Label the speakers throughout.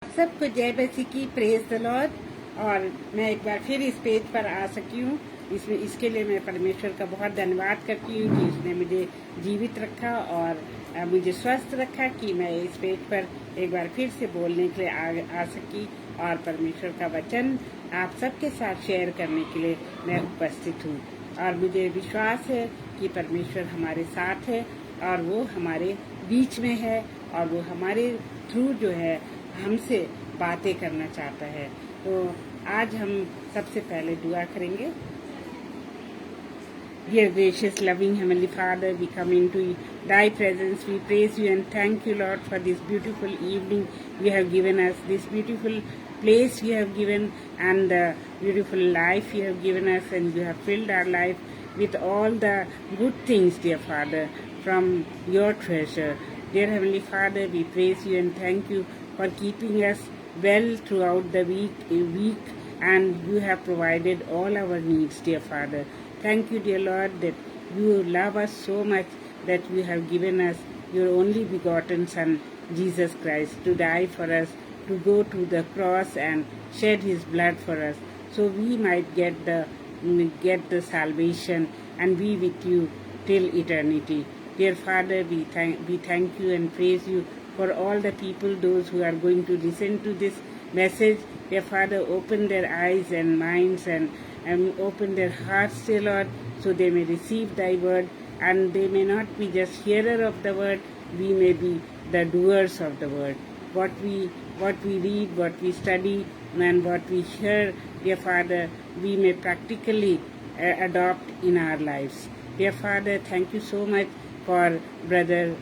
Speaker 1: सबको जय मसीह की, प्रेज द लॉर्ड। और मैं एक बार फिर इस पेज पर आ सकी हूँ। इसके लिए मैं परमेश्वर का बहुत धन्यवाद करती हूँ कि उसने मुझे जीवित रखा और मुझे स्वस्थ रखा कि मैं इस पेज पर एक बार फिर से बोलने के लिए आ सकी और परमेश्वर का वचन आप सबके साथ शेयर करने के लिए मैं उपस्थित हूँ। और मुझे विश्वास है कि परमेश्वर हमारे साथ है और वो हमारे बीच में है और वो हमारे थ्रू जो है हमसे बातें करना चाहता है। तो आज हम सबसे पहले दुआ करेंगे। Dear gracious, loving Heavenly Father, we come into Thy presence. We praise You and thank You, Lord, for this beautiful evening You have given us, this beautiful place You have given, and the beautiful life You have given us, and You have filled our life with all the good things, dear Father, from Your treasure. Dear Heavenly Father, we praise You and thank You for keeping us well throughout the week, and You have provided all our needs, dear Father. Thank You, dear Lord, that You love us so much that You have given us Your only begotten Son, Jesus Christ, to die for us, to go to the cross and shed His blood for us, so we might get the salvation and be with You till eternity. Dear Father, we thank You and praise You for all the people, those who are going to listen to this message. Dear Father, open their eyes and minds and open their hearts, dear Lord, so they may receive Thy word, and they may not be just hearer of the word, we may be the doers of the word. What we read, what we study, and what we hear, dear Father, we may practically adopt in our lives. Dear Father, thank You so much for brother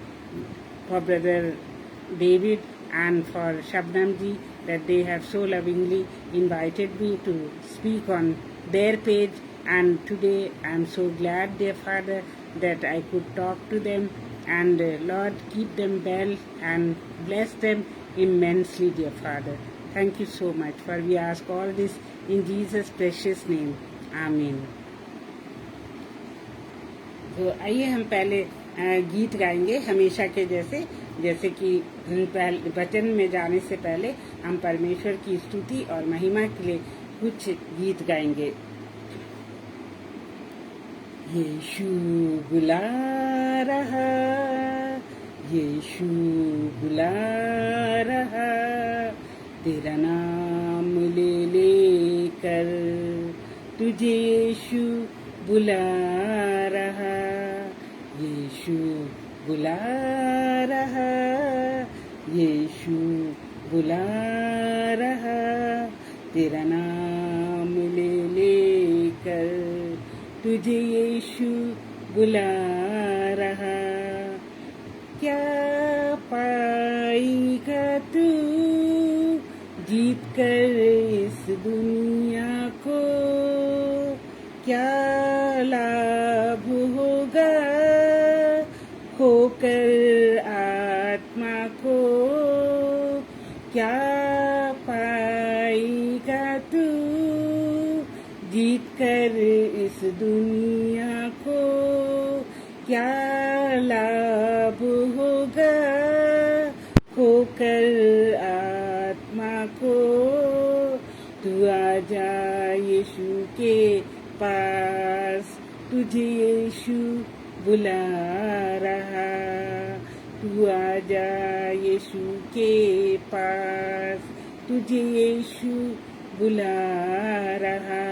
Speaker 1: David and for Shabnam ji, that they have so lovingly invited me to speak on their page, and today I am so glad, dear Father, that I could talk to them, and Lord, keep them well and bless them immensely, dear Father. Thank You so much, for we ask all this in Jesus' precious name. Amen. तो आइए हम पहले गीत गाएंगे हमेशा के जैसे कि वचन में जाने से पहले हम परमेश्वर की स्तुति और महिमा के लिए कुछ गीत गाएंगे। यीशु बुला रहा, यीशु बुला रहा, तेरा नाम ले लेकर तुझे यीशु बुला रहा, यीशु बुला रहा, यीशु बुला रहा, तेरा नाम ले लेकर तुझे यीशु बुला रहा। क्या पाएगा तू जीत कर इस दुनिया को, क्या लाभ होगा खोकर आत्मा को, क्या पाएगा तू जीत कर इस दुनिया को, क्या लाभ होगा खोकर आत्मा को। तू आजा यीशु के पास, तुझे यीशु बुला रहा, तू आजा यीशु के पास, तुझे यीशु बुला रहा,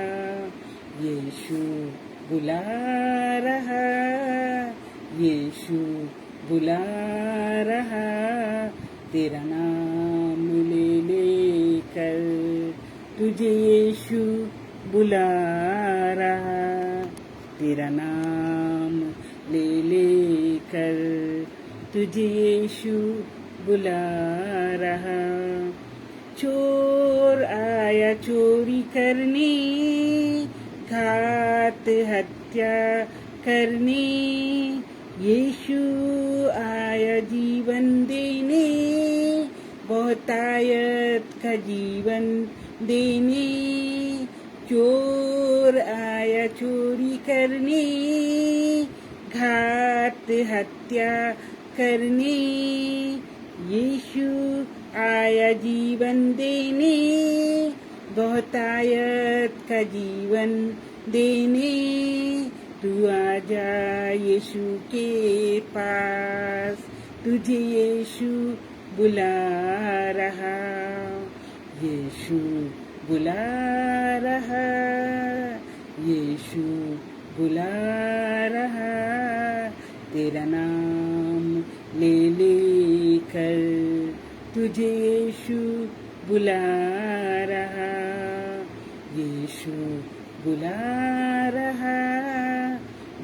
Speaker 1: यीशु बुला रहा, यीशु बुला रहा, तेरा नाम ले लेकर तुझे यीशु बुला रहा, तेरा नाम ले लेकर तुझे यीशु बुला रहा। चोर आया चोरी करने, घात हत्या करने, यीशु आया जीवन देने, बहुतायत का जीवन देने। चोर आया चोरी करने, घात हत्या करने, यीशु आया जीवन देने, बहुतायत का जीवन देने। तू आजा यीशु के पास, तुझे यीशु बुला रहा, यीशु बुला रहा, यीशु बुला रहा। तेरा नाम ले लेकर तुझे यीशु बुला रहा, यीशु बुला रहा,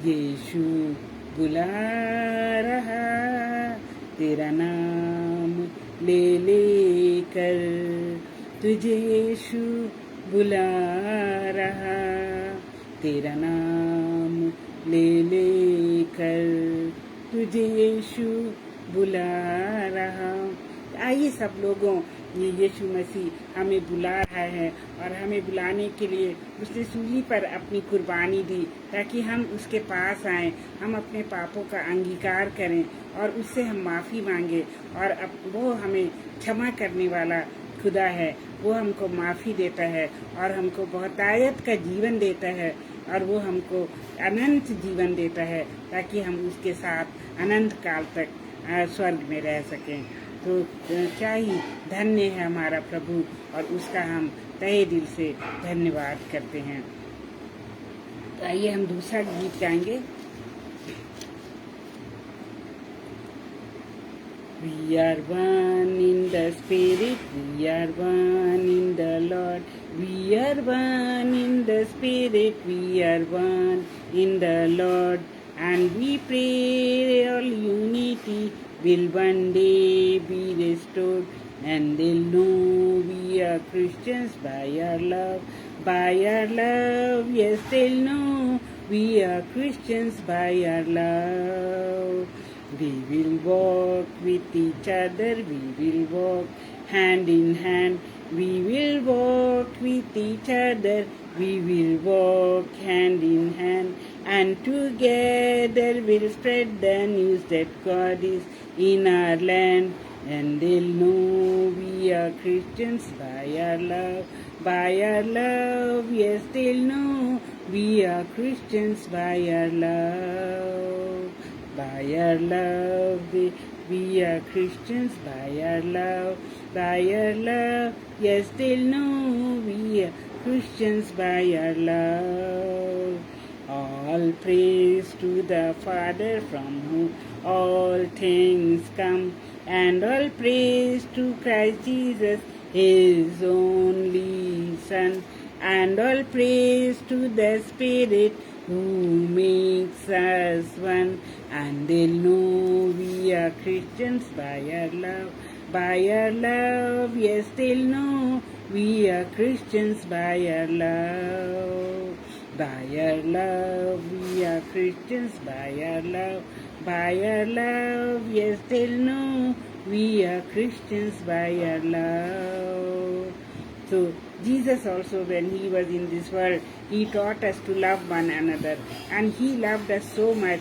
Speaker 1: यीशु बुला रहा। तेरा नाम ले लेकर तुझे यीशु बुला रहा, तेरा नाम ले लेकर तुझे यीशु बुला रहा। आइए सब लोगों, ये यीशु मसीह हमें बुला रहा है और हमें बुलाने के लिए उसने सूली पर अपनी कुर्बानी दी ताकि हम उसके पास आएं, हम अपने पापों का अंगीकार करें और उससे हम माफ़ी मांगे। और अब वो हमें क्षमा करने वाला खुदा है, वो हमको माफ़ी देता है और हमको बहुतायत का जीवन देता है और वो हमको अनंत जीवन देता है ताकि हम उसके साथ अनंत काल तक स्वर्ग में रह सकें। तो क्या ही धन्य है हमारा प्रभु और उसका हम तहे दिल से धन्यवाद करते हैं। तो आइए हम दूसरा गीत गाएंगे। We are one in the Spirit, we are one in the Lord. We are one in the Spirit, we are one in the Lord. And we pray all unity will one day be restored. And they'll know we are Christians by our love, by our love. Yes, they'll know we are Christians by our love. We will walk with each other, we will walk hand in hand. We will walk with each other, we will walk hand in hand. And together we'll spread the news that God is in our land. And they'll know we are Christians by our love, by our love. Yes, they'll know we are Christians by our love. By our love, we are Christians by our love, by our love. Yes, they'll know we are Christians by our love. All praise to the Father from whom all things come, and all praise to Christ Jesus, His only Son, and all praise to the Spirit who makes us one. And they'll know we are Christians by our love, by our love. Yes, they'll know we are Christians by our love, by our love. We are Christians by our love, by our love. Yes, they'll know we are Christians by our love. So Jesus also, when he was in this world, he taught us to love one another, and he loved us so much.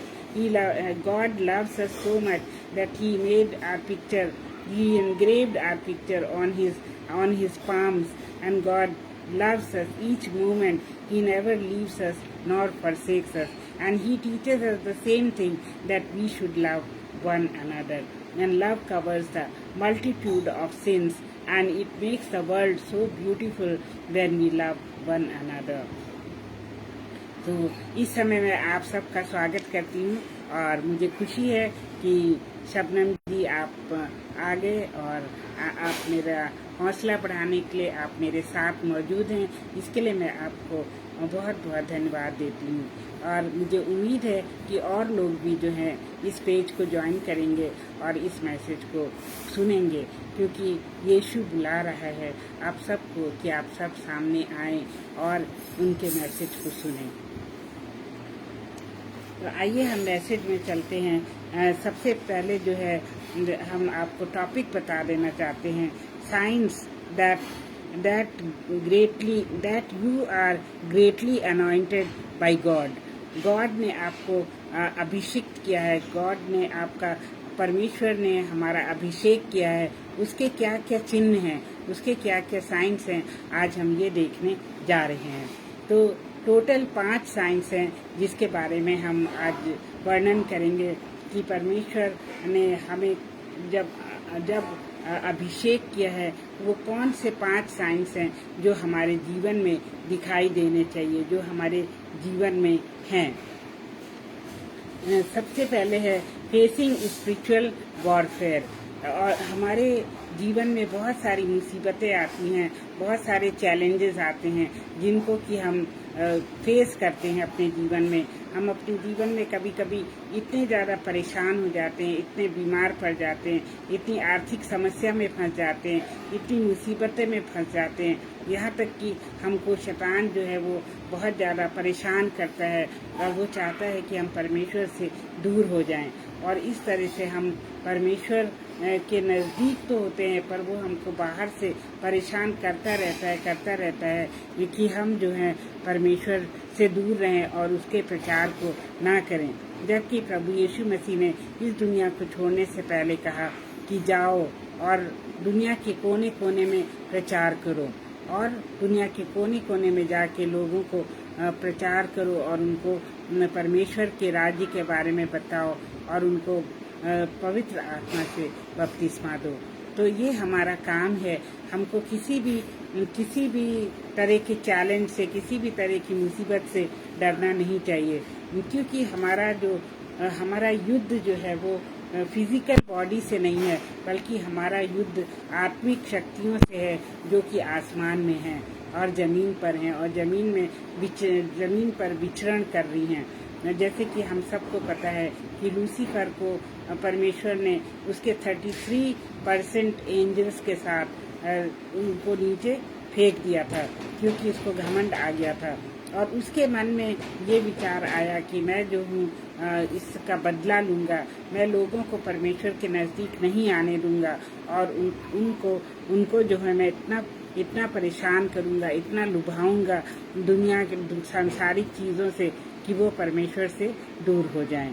Speaker 1: God loves us so much that he made our picture. He engraved our picture on his palms, and God loves us each moment. He never leaves us nor forsakes us, and he teaches us the same thing, that we should love one another. And love covers the multitude of sins, and it makes the world so beautiful when we love one another. तो इस समय मैं आप सबका स्वागत करती हूँ और मुझे खुशी है कि शबनम जी आप आ गए और आप मेरा हौसला बढ़ाने के लिए आप मेरे साथ मौजूद हैं। इसके लिए मैं आपको बहुत बहुत धन्यवाद देती हूँ और मुझे उम्मीद है कि और लोग भी जो हैं इस पेज को ज्वाइन करेंगे और इस मैसेज को सुनेंगे, क्योंकि यीशु बुला रहा है आप सबको कि आप सब सामने आएं और उनके मैसेज को सुनें। तो आइए हम मैसेज में चलते हैं। सबसे पहले जो है हम आपको टॉपिक बता देना चाहते हैं, science that you are greatly anointed by God. God ने आपको अभिषिक्त किया है, गॉड ने आपका, परमेश्वर ने हमारा अभिषेक किया है उसके क्या क्या चिन्ह हैं, उसके क्या क्या साइंस हैं, आज हम ये देखने जा रहे हैं। तो टोटल 5 साइंस हैं जिसके बारे में हम आज वर्णन करेंगे कि परमेश्वर ने हमें जब जब अभिषेक किया है, वो कौन से 5 साइंस हैं जो हमारे जीवन में दिखाई देने चाहिए, जो हमारे जीवन में हैं। सबसे पहले है फेसिंग स्पिरिचुअल वॉरफेयर। और हमारे जीवन में बहुत सारी मुसीबतें आती हैं, बहुत सारे चैलेंजेस आते हैं जिनको कि हम फेस करते हैं अपने जीवन में। हम अपने जीवन में कभी कभी इतने ज़्यादा परेशान हो जाते हैं, इतने बीमार पड़ जाते हैं, इतनी आर्थिक समस्या में फंस जाते हैं, इतनी मुसीबतें में फंस जाते हैं, यहाँ तक कि हमको शैतान जो है वो बहुत ज़्यादा परेशान करता है और वो चाहता है कि हम परमेश्वर से दूर हो जाएं। और इस तरह से हम परमेश्वर के नज़दीक तो होते हैं, पर वो हमको बाहर से परेशान करता रहता है कि हम जो है परमेश्वर से दूर रहें और उसके प्रचार को ना करें। जबकि प्रभु यीशु मसीह ने इस दुनिया को छोड़ने से पहले कहा कि जाओ और दुनिया के कोने कोने में प्रचार करो, और दुनिया के कोने कोने में जाके लोगों को प्रचार करो और उनको परमेश्वर के राज्य के बारे में बताओ और उनको पवित्र आत्मा से बपतिस्मा दो। तो ये हमारा काम है। हमको किसी भी तरह के चैलेंज से, किसी भी तरह की मुसीबत से डरना नहीं चाहिए, क्योंकि हमारा युद्ध जो है वो फिजिकल बॉडी से नहीं है, बल्कि हमारा युद्ध आत्मिक शक्तियों से है जो कि आसमान में हैं और ज़मीन पर हैं और ज़मीन पर विचरण कर रही हैं। जैसे कि हम सबको पता है कि लूसीफर को परमेश्वर ने उसके 33% एंजल्स के साथ उनको नीचे फेंक दिया था, क्योंकि उसको घमंड आ गया था और उसके मन में ये विचार आया कि मैं जो हूँ इसका बदला लूँगा, मैं लोगों को परमेश्वर के नज़दीक नहीं आने दूँगा और उनको जो है मैं इतना परेशान करूँगा, इतना लुभाऊँगा दुनिया के सांसारिक चीज़ों से कि वो परमेश्वर से दूर हो जाएं।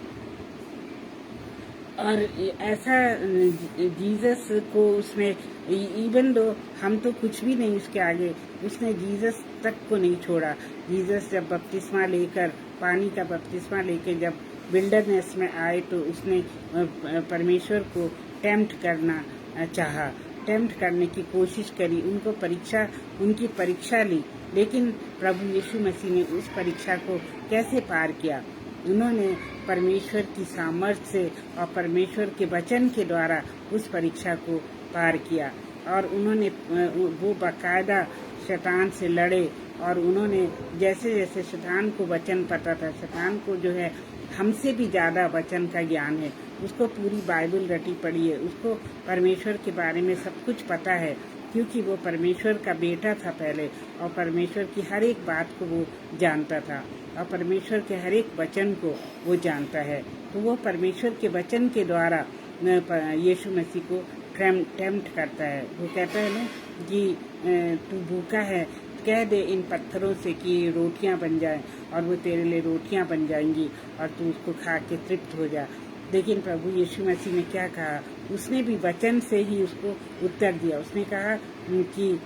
Speaker 1: और ऐसा जीसस को उसने, इवन दो हम तो कुछ भी नहीं उसके आगे, उसने जीसस तक को नहीं छोड़ा। जीसस जब बपतिस्मा लेकर, पानी का बपतिस्मा लेकर जब विल्डरनेस में आए तो उसने परमेश्वर को टेम्प्ट करना चाहा, टेम्प्ट करने की कोशिश करी, उनकी परीक्षा ली। लेकिन प्रभु यीशु मसीह ने उस परीक्षा को कैसे पार किया? उन्होंने परमेश्वर की सामर्थ्य से और परमेश्वर के वचन के द्वारा उस परीक्षा को पार किया और उन्होंने वो बाकायदा शैतान से लड़े। और उन्होंने जैसे जैसे शैतान को वचन पता था, शैतान को जो है हमसे भी ज़्यादा वचन का ज्ञान है, उसको पूरी बाइबल रटी पड़ी है, उसको परमेश्वर के बारे में सब कुछ पता है, क्योंकि वो परमेश्वर का बेटा था पहले और परमेश्वर की हर एक बात को वो जानता था और परमेश्वर के हर एक वचन को वो जानता है। तो वो परमेश्वर के वचन के द्वारा यीशु मसीह को टेम्प्ट करता है। वो कहता है ना कि तू भूखा है, कह दे इन पत्थरों से कि रोटियां बन जाएं, और वो तेरे लिए रोटियां बन जाएंगी और तू उसको खा के तृप्त हो जा। लेकिन प्रभु यीशु मसीह ने क्या कहा? उसने भी वचन से ही उसको उत्तर दिया। उसने कहा कि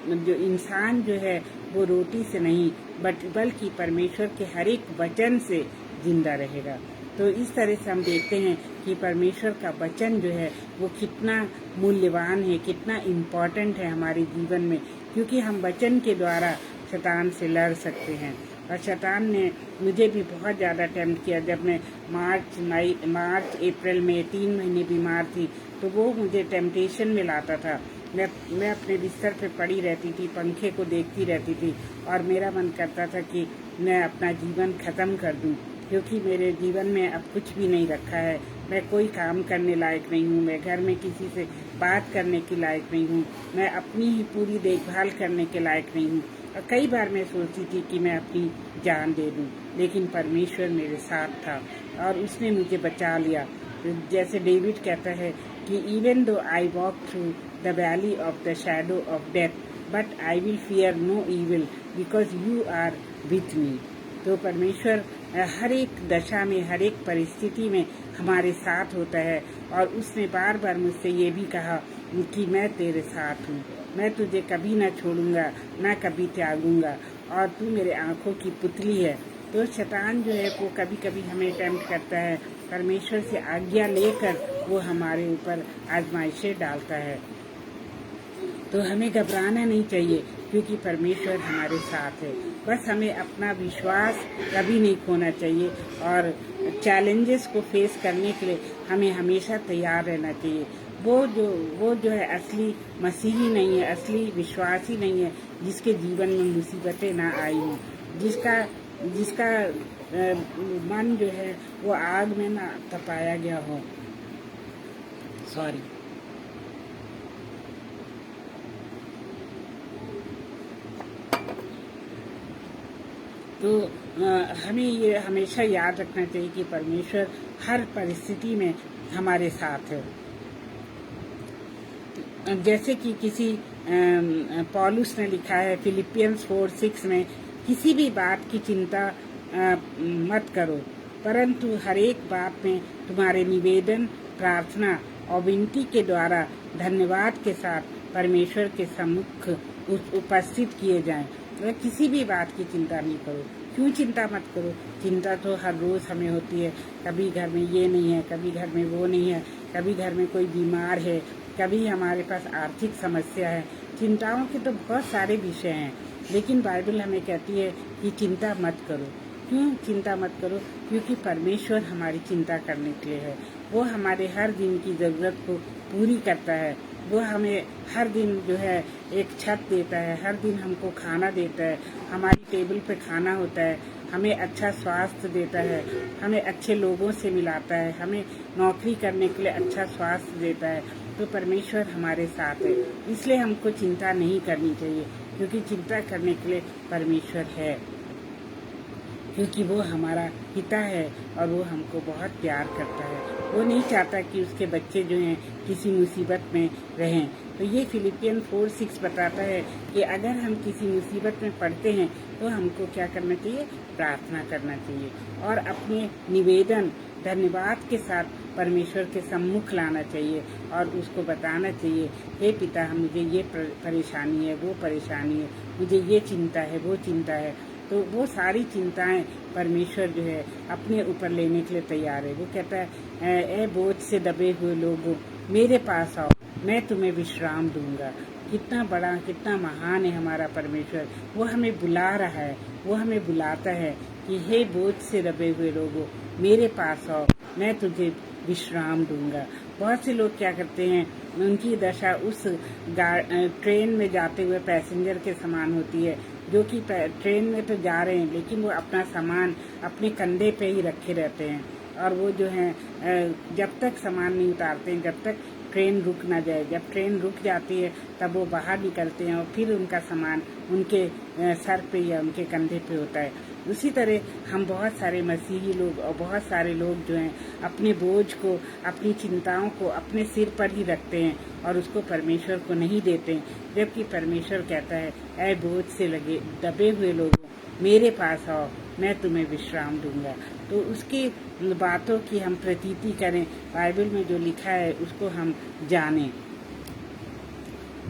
Speaker 1: जो इंसान जो है वो रोटी से नहीं बल्कि परमेश्वर के हर एक वचन से जिंदा रहेगा। तो इस तरह से हम देखते हैं कि परमेश्वर का वचन जो है वो कितना मूल्यवान है, कितना इम्पोर्टेंट है हमारे जीवन में, क्योंकि हम वचन के द्वारा शैतान से लड़ सकते हैं। और शैतान ने मुझे भी बहुत ज़्यादा टेम्प्ट किया। जब मैं मार्च अप्रैल में 3 महीने बीमार थी तो वो मुझे टेम्पटेशन में लाता था। मैं अपने बिस्तर पे पड़ी रहती थी, पंखे को देखती रहती थी और मेरा मन करता था कि मैं अपना जीवन ख़त्म कर दूं, क्योंकि मेरे जीवन में अब कुछ भी नहीं रखा है। मैं कोई काम करने लायक नहीं हूँ, मैं घर में किसी से बात करने के लायक नहीं हूँ, मैं अपनी ही पूरी देखभाल करने के लायक नहीं हूँ। और कई बार मैं सोचती थी कि मैं अपनी जान दे दूँ, लेकिन परमेश्वर मेरे साथ था और उसने मुझे बचा लिया। जैसे डेविड कहता है कि even though I walk through the valley of the shadow of death but I will fear no evil because you are with me. तो परमेश्वर हर एक दशा में, हर एक परिस्थिति में हमारे साथ होता है। और उसने बार बार मुझसे ये भी कहा कि मैं तेरे साथ हूँ, मैं तुझे कभी ना छोड़ूंगा, ना कभी त्यागूंगा, और तू मेरे आँखों की पुतली है। तो शैतान जो है वो कभी कभी हमें टेम्प्ट करता है, परमेश्वर से आज्ञा लेकर वो हमारे ऊपर आजमाइशें डालता है। तो हमें घबराना नहीं चाहिए, क्योंकि परमेश्वर हमारे साथ है। बस हमें अपना विश्वास कभी नहीं खोना चाहिए, और चैलेंजेस को फेस करने के लिए हमें हमेशा तैयार रहना चाहिए। वो जो है असली मसीही नहीं है, असली विश्वासी नहीं है, जिसके जीवन में मुसीबतें ना आई हों, जिसका मन जो है वो आग में ना तपाया गया हो। सॉरी। तो हमें ये हमेशा याद रखना चाहिए कि परमेश्वर हर परिस्थिति में हमारे साथ है। जैसे कि किसी पौलुस ने लिखा है फिलिपियंस 4:6 में, किसी भी बात की चिंता मत करो, परंतु हर एक बात में तुम्हारे निवेदन, प्रार्थना और विनती के द्वारा धन्यवाद के साथ परमेश्वर के सम्मुख उपस्थित किए जाएं। तो किसी भी बात की चिंता नहीं करो। क्यों चिंता मत करो? चिंता तो हर रोज़ हमें होती है। कभी घर में ये नहीं है, कभी घर में वो नहीं है, कभी घर में कोई बीमार है, कभी हमारे पास आर्थिक समस्या है। चिंताओं के तो बहुत सारे विषय हैं, लेकिन बाइबल हमें कहती है कि चिंता मत करो। क्यों चिंता मत करो? क्योंकि परमेश्वर हमारी चिंता करने के लिए है। वो हमारे हर दिन की ज़रूरत को पूरी करता है। वो हमें हर दिन जो है एक छत देता है, हर दिन हमको खाना देता है, हमारी टेबल पे खाना होता है, हमें अच्छा स्वास्थ्य देता है, हमें अच्छे लोगों से मिलाता है, हमें नौकरी करने के लिए अच्छा स्वास्थ्य देता है। तो परमेश्वर हमारे साथ है, इसलिए हमको चिंता नहीं करनी चाहिए, क्योंकि चिंता करने के लिए परमेश्वर है, क्योंकि वो हमारा पिता है और वो हमको बहुत प्यार करता है। वो नहीं चाहता कि उसके बच्चे जो हैं किसी मुसीबत में रहें। तो ये फिलिपियन 4:6 बताता है कि अगर हम किसी मुसीबत में पड़ते हैं तो हमको क्या करना चाहिए? प्रार्थना करना चाहिए, और अपने निवेदन धन्यवाद के साथ परमेश्वर के सम्मुख लाना चाहिए, और उसको बताना चाहिए, हे पिता, मुझे ये परेशानी है, वो परेशानी है, मुझे ये चिंता है, वो चिंता है। तो वो सारी चिंताएं परमेश्वर जो है अपने ऊपर लेने के लिए तैयार है। वो कहता है, ए बोझ से दबे हुए लोगों, मेरे पास आओ, मैं तुम्हें विश्राम दूंगा। कितना बड़ा, कितना महान है हमारा परमेश्वर। वो हमें बुला रहा है, वो हमें बुलाता है कि हे बोझ से दबे हुए लोगों, मेरे पास आओ, मैं तुझे विश्राम दूंगा। बहुत से लोग क्या करते हैं, उनकी दशा उस ट्रेन में जाते हुए पैसेंजर के समान होती है, जो कि ट्रेन में तो जा रहे हैं, लेकिन वो अपना सामान अपने कंधे पे ही रखे रहते हैं, और वो जो है जब तक सामान नहीं उतारते हैं, जब तक ट्रेन रुक ना जाए। जब ट्रेन रुक जाती है तब वो बाहर निकलते हैं, और फिर उनका सामान उनके सर पे या उनके कंधे पे होता है। उसी तरह हम बहुत सारे मसीही लोग और बहुत सारे लोग जो हैं अपने बोझ को, अपनी चिंताओं को अपने सिर पर ही रखते हैं, और उसको परमेश्वर को नहीं देते हैं। जबकि परमेश्वर कहता है, ऐ बोझ से लगे दबे हुए लोगों, मेरे पास आओ, मैं तुम्हें विश्राम दूंगा। तो उसकी बातों की हम प्रतीति करें, बाइबल में जो लिखा है उसको हम जानें,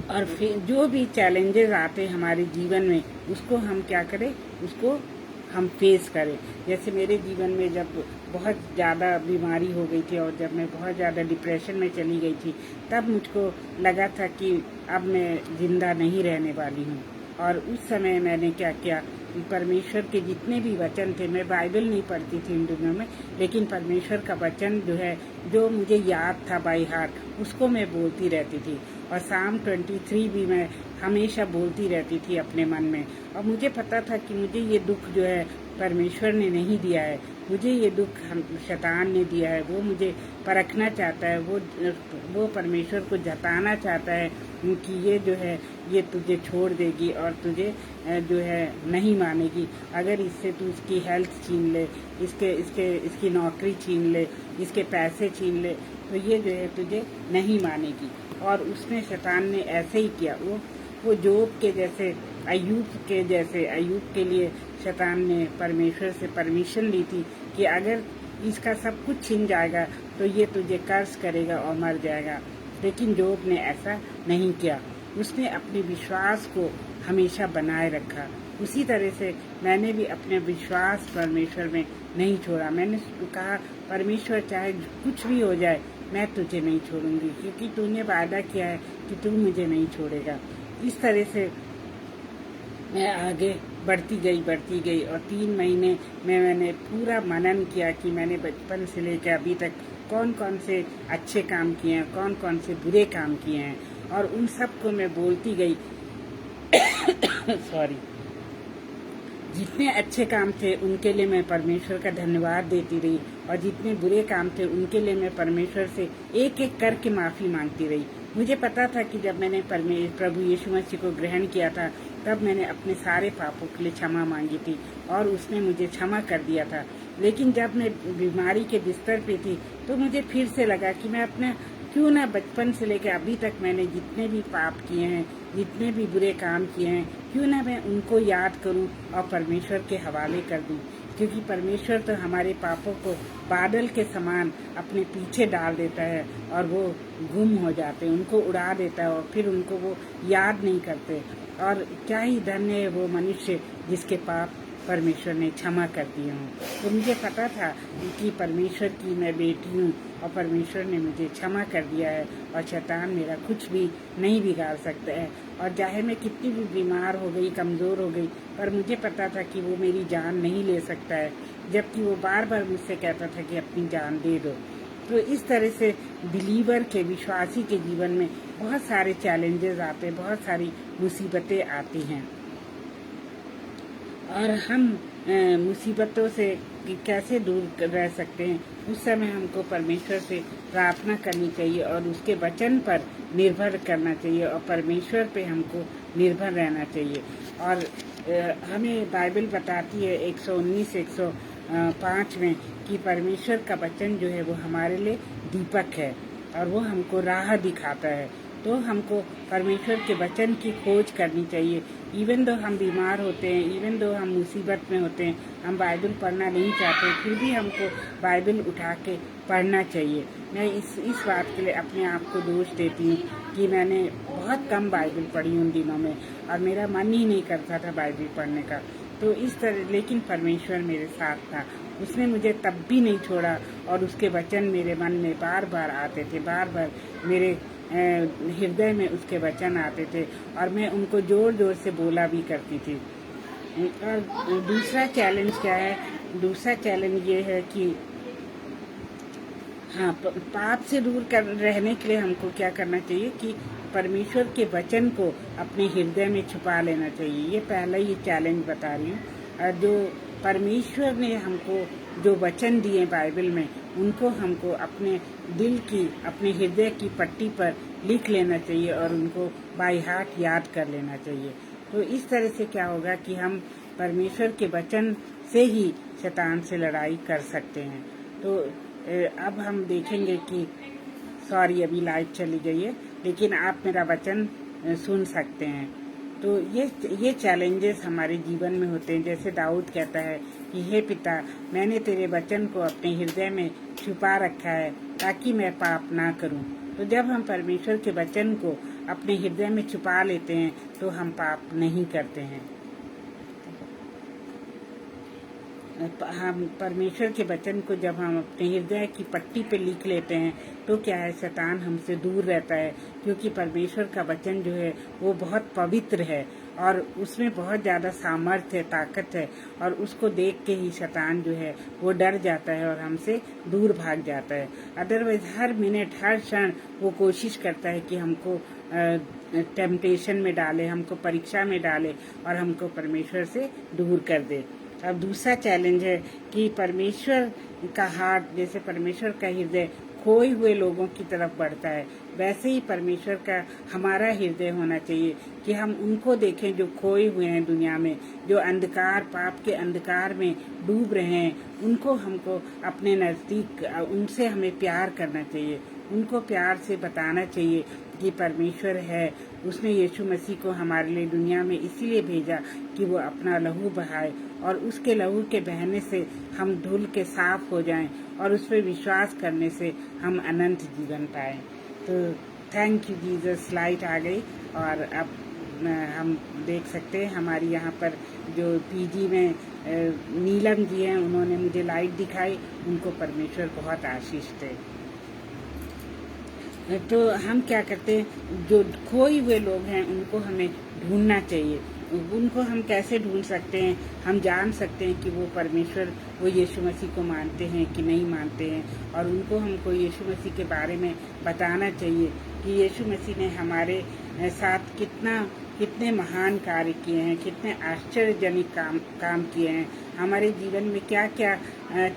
Speaker 1: और फिर जो भी चैलेंजेस आते हैं हमारे जीवन में, उसको हम क्या करें, उसको हम फेस करें। जैसे मेरे जीवन में जब बहुत ज़्यादा बीमारी हो गई थी, और जब मैं बहुत ज़्यादा डिप्रेशन में चली गई थी, तब मुझको लगा था कि अब मैं ज़िंदा नहीं रहने वाली हूँ। और उस समय मैंने क्या किया, परमेश्वर के जितने भी वचन थे, मैं बाइबल नहीं पढ़ती थी इन दिनों में, लेकिन परमेश्वर का वचन जो है, जो मुझे याद था बाई हार्ट, उसको मैं बोलती रहती थी। और Psalm 23 भी मैं हमेशा बोलती रहती थी अपने मन में। और मुझे पता था कि मुझे ये दुख जो है परमेश्वर ने नहीं दिया है, मुझे ये दुख शैतान ने दिया है। वो मुझे परखना चाहता है, वो परमेश्वर को जताना चाहता है कि ये जो है ये तुझे छोड़ देगी और तुझे जो है नहीं मानेगी। अगर इससे तू इसकी हेल्थ छीन ले, इसकी नौकरी छीन ले, इसके पैसे छीन ले, तो ये जो है तुझे नहीं मानेगी। और उसने, शैतान ने ऐसे ही किया। वो जोब के जैसे, अय्यूब के लिए शैतान ने परमेश्वर से परमिशन ली थी कि अगर इसका सब कुछ छिन जाएगा तो ये तुझे कर्ज करेगा और मर जाएगा। लेकिन जोब ने ऐसा नहीं किया। उसने अपने विश्वास को हमेशा बनाए रखा। उसी तरह से मैंने भी अपने विश्वास परमेश्वर में नहीं छोड़ा। मैंने कहा, परमेश्वर चाहे कुछ भी हो जाए, मैं तुझे नहीं छोड़ूंगी, क्योंकि तूने वादा किया है कि तू मुझे नहीं छोड़ेगा। इस तरह से मैं आगे बढ़ती गई और 3 महीने में मैंने पूरा मनन किया कि मैंने बचपन से लेकर अभी तक कौन कौन से अच्छे काम किए हैं, कौन कौन से बुरे काम किए हैं, और उन सब को मैं बोलती गई। सॉरी। जितने अच्छे काम थे उनके लिए मैं परमेश्वर का धन्यवाद देती रही, और जितने बुरे काम थे उनके लिए मैं परमेश्वर से एक एक करके माफ़ी मांगती रही। मुझे पता था कि जब मैंने प्रभु यीशु मसीह को ग्रहण किया था, तब मैंने अपने सारे पापों के लिए क्षमा मांगी थी और उसने मुझे क्षमा कर दिया था। लेकिन जब मैं बीमारी के बिस्तर पे थी, तो मुझे फिर से लगा कि मैं अपना क्यों ना बचपन से लेकर अभी तक मैंने जितने भी पाप किए हैं, जितने भी बुरे काम किए हैं, क्यों ना मैं उनको याद करूं और परमेश्वर के हवाले कर दूं, क्योंकि परमेश्वर तो हमारे पापों को बादल के समान अपने पीछे डाल देता है और वो गुम हो जाते हैं, उनको उड़ा देता है और फिर उनको वो याद नहीं करते। और क्या ही धन्य है वो मनुष्य जिसके पाप परमेश्वर ने क्षमा कर दिए हों। तो मुझे पता था कि परमेश्वर की मैं बेटी हूँ और परमेश्वर ने मुझे क्षमा कर दिया है, और शैतान मेरा कुछ भी नहीं बिगाड़ सकता है। और चाहे मैं कितनी भी बीमार हो गई, कमज़ोर हो गई, पर मुझे पता था कि वो मेरी जान नहीं ले सकता है, जबकि वो बार बार मुझसे कहता था कि अपनी जान दे दो। तो इस तरह से बिलीवर के, विश्वासी के जीवन में बहुत सारे चैलेंजेस आते हैं, बहुत सारी मुसीबतें आती हैं, और हम मुसीबतों से कैसे दूर रह सकते हैं। उस समय हमको परमेश्वर से प्रार्थना करनी चाहिए और उसके वचन पर निर्भर करना चाहिए, और परमेश्वर पे हमको निर्भर रहना चाहिए। और हमें बाइबल बताती है 119 105 में कि परमेश्वर का वचन जो है वो हमारे लिए दीपक है और वो हमको राह दिखाता है। तो हमको परमेश्वर के वचन की खोज करनी चाहिए। इवन दो हम बीमार होते हैं, इवन दो हम मुसीबत में होते हैं, हम बाइबल पढ़ना नहीं चाहते, फिर भी हमको बाइबल उठा के पढ़ना चाहिए। मैं इस बात के लिए अपने आप को दोष देती हूँ कि मैंने बहुत कम बाइबल पढ़ी उन दिनों में, और मेरा मन ही नहीं करता था बाइबल पढ़ने का। तो इस तरह, लेकिन परमेश्वर मेरे साथ था, उसने मुझे तब भी नहीं छोड़ा, और उसके वचन मेरे मन में बार बार आते थे, बार बार मेरे हृदय में उसके वचन आते थे, और मैं उनको जोर जोर से बोला भी करती थी। और दूसरा चैलेंज क्या है? दूसरा चैलेंज ये है कि हाँ, पाप से दूर रहने के लिए हमको क्या करना चाहिए कि परमेश्वर के वचन को अपने हृदय में छुपा लेना चाहिए। ये पहला ही चैलेंज बता रही हूँ। जो परमेश्वर ने हमको जो वचन दिए बाइबल में, उनको हमको अपने दिल की, अपने हृदय की पट्टी पर लिख लेना चाहिए और उनको बाय हार्ट याद कर लेना चाहिए। तो इस तरह से क्या होगा कि हम परमेश्वर के वचन से ही शैतान से लड़ाई कर सकते हैं। तो अब हम देखेंगे कि सॉरी अभी लाइट चली गई है, लेकिन आप मेरा वचन सुन सकते हैं। तो ये चैलेंजेस हमारे जीवन में होते हैं। जैसे दाऊद कहता है कि हे पिता, मैंने तेरे वचन को अपने हृदय में छुपा रखा है ताकि मैं पाप ना करूं। तो जब हम परमेश्वर के वचन को अपने हृदय में छुपा लेते हैं तो हम पाप नहीं करते हैं। हम परमेश्वर के वचन को जब हम अपने हृदय की पट्टी पे लिख लेते हैं तो क्या है, शैतान हमसे दूर रहता है, क्योंकि परमेश्वर का वचन जो है वो बहुत पवित्र है और उसमें बहुत ज़्यादा सामर्थ्य है, ताकत है, और उसको देख के ही शैतान जो है वो डर जाता है और हमसे दूर भाग जाता है। अदरवाइज हर मिनट, हर क्षण वो कोशिश करता है कि हमको टेम्पटेशन में डाले, हमको परीक्षा में डाले और हमको परमेश्वर से दूर कर दे। अब दूसरा चैलेंज है कि परमेश्वर का हार्ट, जैसे परमेश्वर का हृदय खोए हुए लोगों की तरफ बढ़ता है, वैसे ही परमेश्वर का हमारा हृदय होना चाहिए कि हम उनको देखें जो खोए हुए हैं दुनिया में, जो अंधकार, पाप के अंधकार में डूब रहे हैं। उनको हमको अपने नज़दीक, उनसे हमें प्यार करना चाहिए, उनको प्यार से बताना चाहिए कि परमेश्वर है। उसने यीशु मसीह को हमारे लिए दुनिया में इसीलिए भेजा कि वो अपना लहू बहाए और उसके लहू के बहने से हम धुल के साफ हो जाएं और उस पर विश्वास करने से हम अनंत जीवन पाएं। तो थैंक यू जीसस। लाइट आ गई और अब हम देख सकते हैं हमारी यहाँ पर जो पीजी में नीलम जी हैं, उन्होंने मुझे लाइट दिखाई, उनको परमेश्वर बहुत आशीष दे। तो हम क्या करते हैं, जो खोए हुए लोग हैं उनको हमें ढूंढना चाहिए। उनको हम कैसे ढूंढ सकते हैं, हम जान सकते हैं कि वो परमेश्वर, वो यीशु मसीह को मानते हैं कि नहीं मानते हैं, और उनको हमको यीशु मसीह के बारे में बताना चाहिए कि यीशु मसीह ने हमारे साथ कितने महान कार्य किए हैं, कितने आश्चर्यजनक काम किए हैं, हमारे जीवन में क्या क्या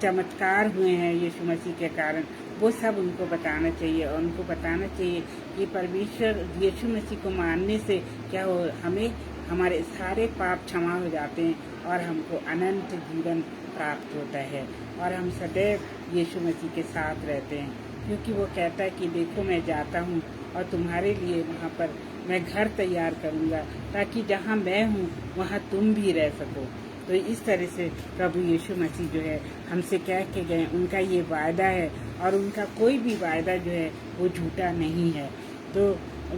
Speaker 1: चमत्कार हुए हैं यीशु मसीह के कारण, वो सब उनको बताना चाहिए। और उनको बताना चाहिए कि परमेश्वर यीशु मसीह को मानने से क्या हो, हमें हमारे सारे पाप क्षमा हो जाते हैं और हमको अनंत जीवन प्राप्त होता है, और हम सदैव यीशु मसीह के साथ रहते हैं, क्योंकि वो कहता है कि देखो मैं जाता हूँ और तुम्हारे लिए वहाँ पर मैं घर तैयार करूँगा, ताकि जहाँ मैं हूँ वहाँ तुम भी रह सको। तो इस तरह से प्रभु यीशु मसीह जो है हमसे कह के गए, उनका ये वायदा है, और उनका कोई भी वायदा जो है वो झूठा नहीं है। तो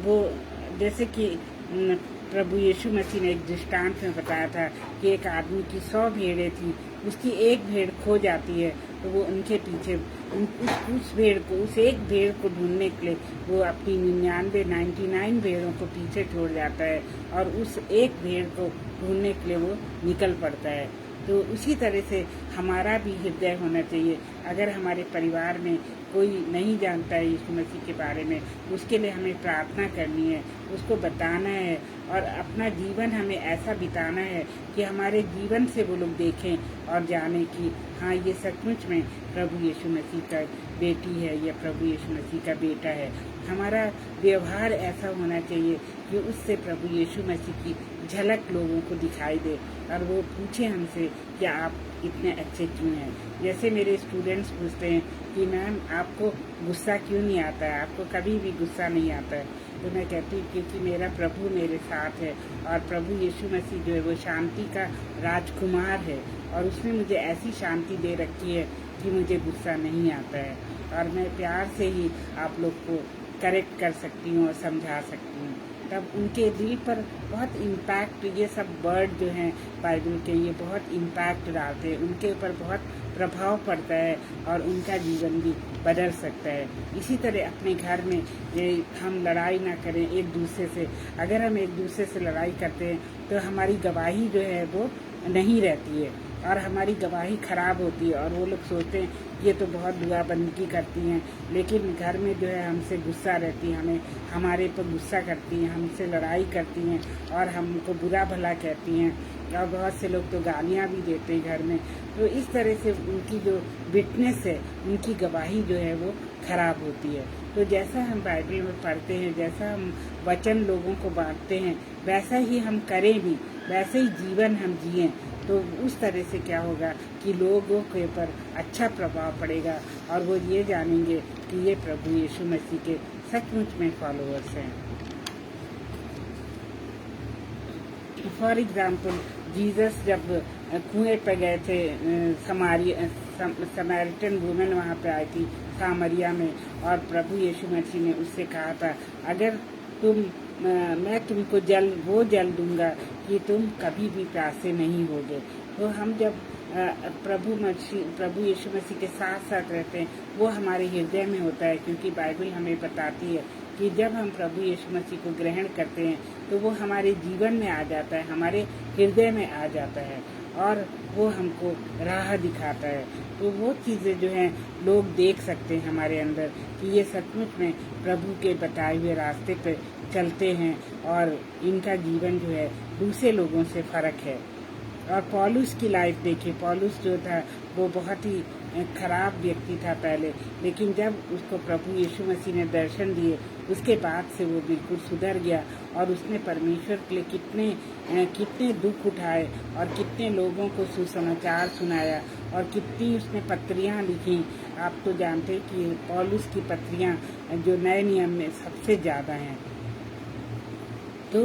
Speaker 1: वो जैसे कि प्रभु यीशु मसीह ने एक दृष्टांत में बताया था कि एक आदमी की 100 भेड़ें थी, उसकी एक भेड़ खो जाती है, तो वो उनके पीछे उस एक भेड़ को ढूंढने के लिए वो अपनी 99 भेड़ों को पीछे छोड़ जाता है, और उस एक भेड़ को ढूंढने के लिए वो निकल पड़ता है। तो उसी तरह से हमारा भी हृदय होना चाहिए। अगर हमारे परिवार में कोई नहीं जानता है यीशु मसीह के बारे में, उसके लिए हमें प्रार्थना करनी है, उसको बताना है, और अपना जीवन हमें ऐसा बिताना है कि हमारे जीवन से वो लोग देखें और जानें कि हाँ, ये सचमुच में प्रभु यीशु मसीह का बेटी है या प्रभु यीशु मसीह का बेटा है। हमारा व्यवहार ऐसा होना चाहिए कि उससे प्रभु यीशु मसीह की झलक लोगों को दिखाई दे, और वो पूछे हमसे कि आप इतने अच्छे क्यों हैं। जैसे मेरे स्टूडेंट्स पूछते हैं कि मैम आपको गुस्सा क्यों नहीं आता है, आपको कभी भी गुस्सा नहीं आता है, तो मैं कहती हूँ क्योंकि मेरा प्रभु मेरे साथ है, और प्रभु यीशु मसीह जो है वो शांति का राजकुमार है, और उसने मुझे ऐसी शांति दे रखी है कि मुझे गुस्सा नहीं आता है, और मैं प्यार से ही आप लोग को करेक्ट कर सकती हूँ और समझा सकती हूँ। तब उनके दिल पर बहुत इम्पैक्ट, ये सब वर्ड जो हैं बाइबल के, ये बहुत इम्पैक्ट डालते हैं, उनके ऊपर बहुत प्रभाव पड़ता है, और उनका जीवन भी बदल सकता है। इसी तरह अपने घर में हम लड़ाई ना करें एक दूसरे से। अगर हम एक दूसरे से लड़ाई करते हैं तो हमारी गवाही जो है वो नहीं रहती है, और हमारी गवाही खराब होती है, और वो लोग सोचते हैं ये तो बहुत दुआबंदी करती हैं, लेकिन घर में जो है हमसे गुस्सा रहती है, हमारे पर गुस्सा करती हैं, हमसे लड़ाई करती हैं, और हमको बुरा भला कहती हैं, और बहुत से लोग तो गालियाँ भी देते हैं घर में। तो इस तरह से उनकी जो विटनेस है, उनकी गवाही जो है वो खराब होती है। तो जैसा हम बाइबल में पढ़ते हैं, जैसा हम वचन लोगों को बांटते हैं, वैसा ही हम करें भी, वैसे ही जीवन हम जिएं, तो उस तरह से क्या होगा कि लोगों के ऊपर अच्छा प्रभाव पड़ेगा, और वो ये जानेंगे कि ये प्रभु यीशु मसीह के सचमुच में फॉलोअर्स हैं। फॉर एग्जाम्पल, जीसस जब कुएं पे गए थे, समैरिटन वुमेन वहाँ पे आई थी सामरिया में, और प्रभु यीशु मसीह ने उससे कहा था, अगर मैं तुमको वो जल दूंगा कि तुम कभी भी प्यासे नहीं होगे। तो हम जब प्रभु यीशु मसीह के साथ साथ रहते हैं, वो हमारे हृदय में होता है, क्योंकि बाइबल हमें बताती है कि जब हम प्रभु यीशु मसीह को ग्रहण करते हैं तो वो हमारे जीवन में आ जाता है, हमारे हृदय में आ जाता है, और वो हमको राह दिखाता है। तो वो चीज़ें जो हैं लोग देख सकते हैं हमारे अंदर कि ये सचमुच में प्रभु के बताए हुए रास्ते पर चलते हैं, और इनका जीवन जो है दूसरे लोगों से फ़र्क है। और पौलुस की लाइफ देखिए, पौलुस जो था वो बहुत ही खराब व्यक्ति था पहले, लेकिन जब उसको प्रभु यीशु मसीह ने दर्शन दिए, उसके बाद से वो बिल्कुल सुधर गया, और उसने परमेश्वर के लिए कितने दुख उठाए, और कितने लोगों को सुसमाचार सुनाया, और कितनी उसने पत्रियाँ लिखी। आप तो जानते हैं कि पौलुस की पत्रियाँ जो नए नियम में सबसे ज़्यादा हैं। तो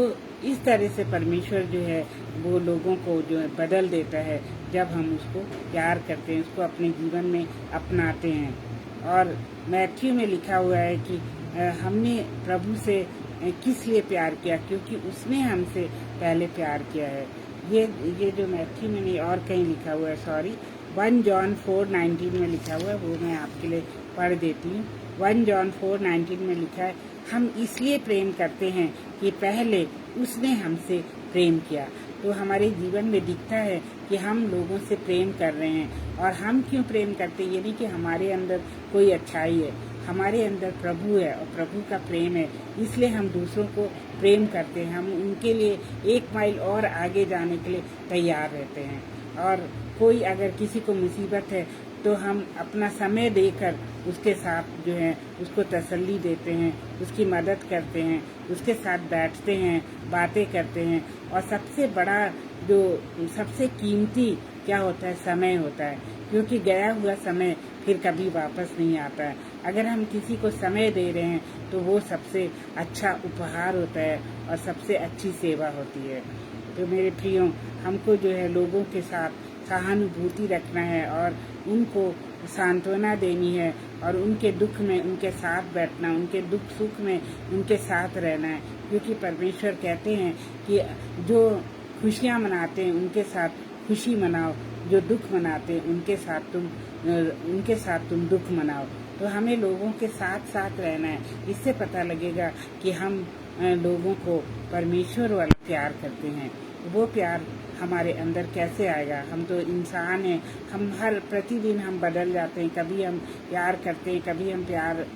Speaker 1: इस तरह से परमेश्वर जो है वो लोगों को जो है बदल देता है, जब हम उसको प्यार करते हैं, उसको अपने जीवन में अपनाते हैं। और मैथ्यू में लिखा हुआ है कि हमने प्रभु से किस लिए प्यार किया, क्योंकि उसने हमसे पहले प्यार किया है। ये जो मैथ्यू में नहीं और कहीं लिखा हुआ है, सॉरी, 1 जॉन 4:19 में लिखा हुआ है, वो मैं आपके लिए पढ़ देती हूँ। 1 जॉन 4:19 में लिखा है, हम इसलिए प्रेम करते हैं कि पहले उसने हमसे प्रेम किया। तो हमारे जीवन में दिखता है कि हम लोगों से प्रेम कर रहे हैं। और हम क्यों प्रेम करते हैं, ये नहीं कि हमारे अंदर कोई अच्छाई है, हमारे अंदर प्रभु है और प्रभु का प्रेम है, इसलिए हम दूसरों को प्रेम करते हैं। हम उनके लिए 1 माइल और आगे जाने के लिए तैयार रहते हैं। और कोई अगर किसी को मुसीबत है तो हम अपना समय देकर उसके साथ जो है उसको तसल्ली देते हैं, उसकी मदद करते हैं, उसके साथ बैठते हैं, बातें करते हैं। और सबसे बड़ा जो सबसे कीमती क्या होता है, समय होता है, क्योंकि गया हुआ समय फिर कभी वापस नहीं आता है। अगर हम किसी को समय दे रहे हैं तो वो सबसे अच्छा उपहार होता है और सबसे अच्छी सेवा होती है। तो मेरे प्रियो, हमको जो है लोगों के साथ सहानुभूति रखना है और उनको सांत्वना देनी है और उनके दुख में उनके साथ बैठना, उनके दुख सुख में उनके साथ रहना है। क्योंकि परमेश्वर कहते हैं कि जो खुशियाँ मनाते हैं उनके साथ खुशी मनाओ, जो दुख मनाते हैं उनके साथ तुम दुख मनाओ। तो हमें लोगों के साथ साथ रहना है। इससे पता लगेगा कि हम लोगों को परमेश्वर वाला प्यार करते हैं। वो प्यार हमारे अंदर कैसे आएगा? हम तो इंसान हैं, हम हर प्रतिदिन हम बदल जाते हैं। कभी हम प्यार करते हैं,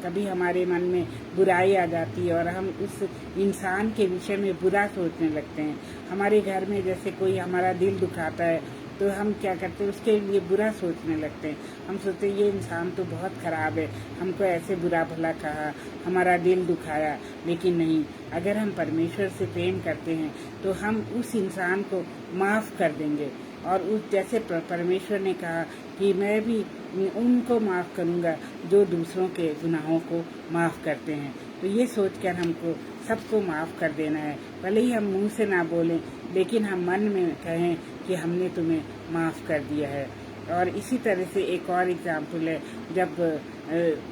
Speaker 1: कभी हमारे मन में बुराई आ जाती है और हम उस इंसान के विषय में बुरा सोचने लगते हैं। हमारे घर में जैसे कोई हमारा दिल दुखाता है तो हम क्या करते हैं, उसके लिए बुरा सोचने लगते हैं। हम सोचते हैं ये इंसान तो बहुत ख़राब है, हमको ऐसे बुरा भला कहा, हमारा दिल दुखाया। लेकिन नहीं, अगर हम परमेश्वर से प्रेम करते हैं तो हम उस इंसान को माफ़ कर देंगे। और उस जैसे परमेश्वर ने कहा कि मैं भी उनको माफ़ करूँगा जो दूसरों के गुनाहों को माफ़ करते हैं। तो ये सोचकर हमको सबको माफ़ कर देना है। भले ही हम मुंह से ना बोलें, लेकिन हम मन में कहें कि हमने तुम्हें माफ़ कर दिया है। और इसी तरह से एक और एग्जाम्पल है, जब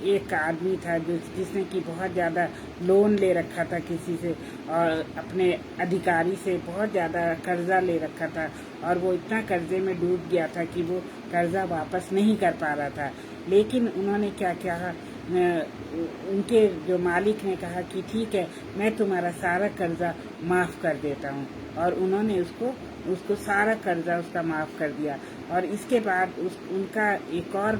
Speaker 1: एक आदमी था जिसने कि बहुत ज़्यादा लोन ले रखा था किसी से और अपने अधिकारी से बहुत ज़्यादा कर्जा ले रखा था और वो इतना कर्जे में डूब गया था कि वो कर्जा वापस नहीं कर पा रहा था। लेकिन उन्होंने क्या किया, उनके जो मालिक ने कहा कि ठीक है, मैं तुम्हारा सारा कर्जा माफ़ कर देता हूँ। और उन्होंने उसको सारा कर्जा उसका माफ़ कर दिया। और इसके बाद उनका एक और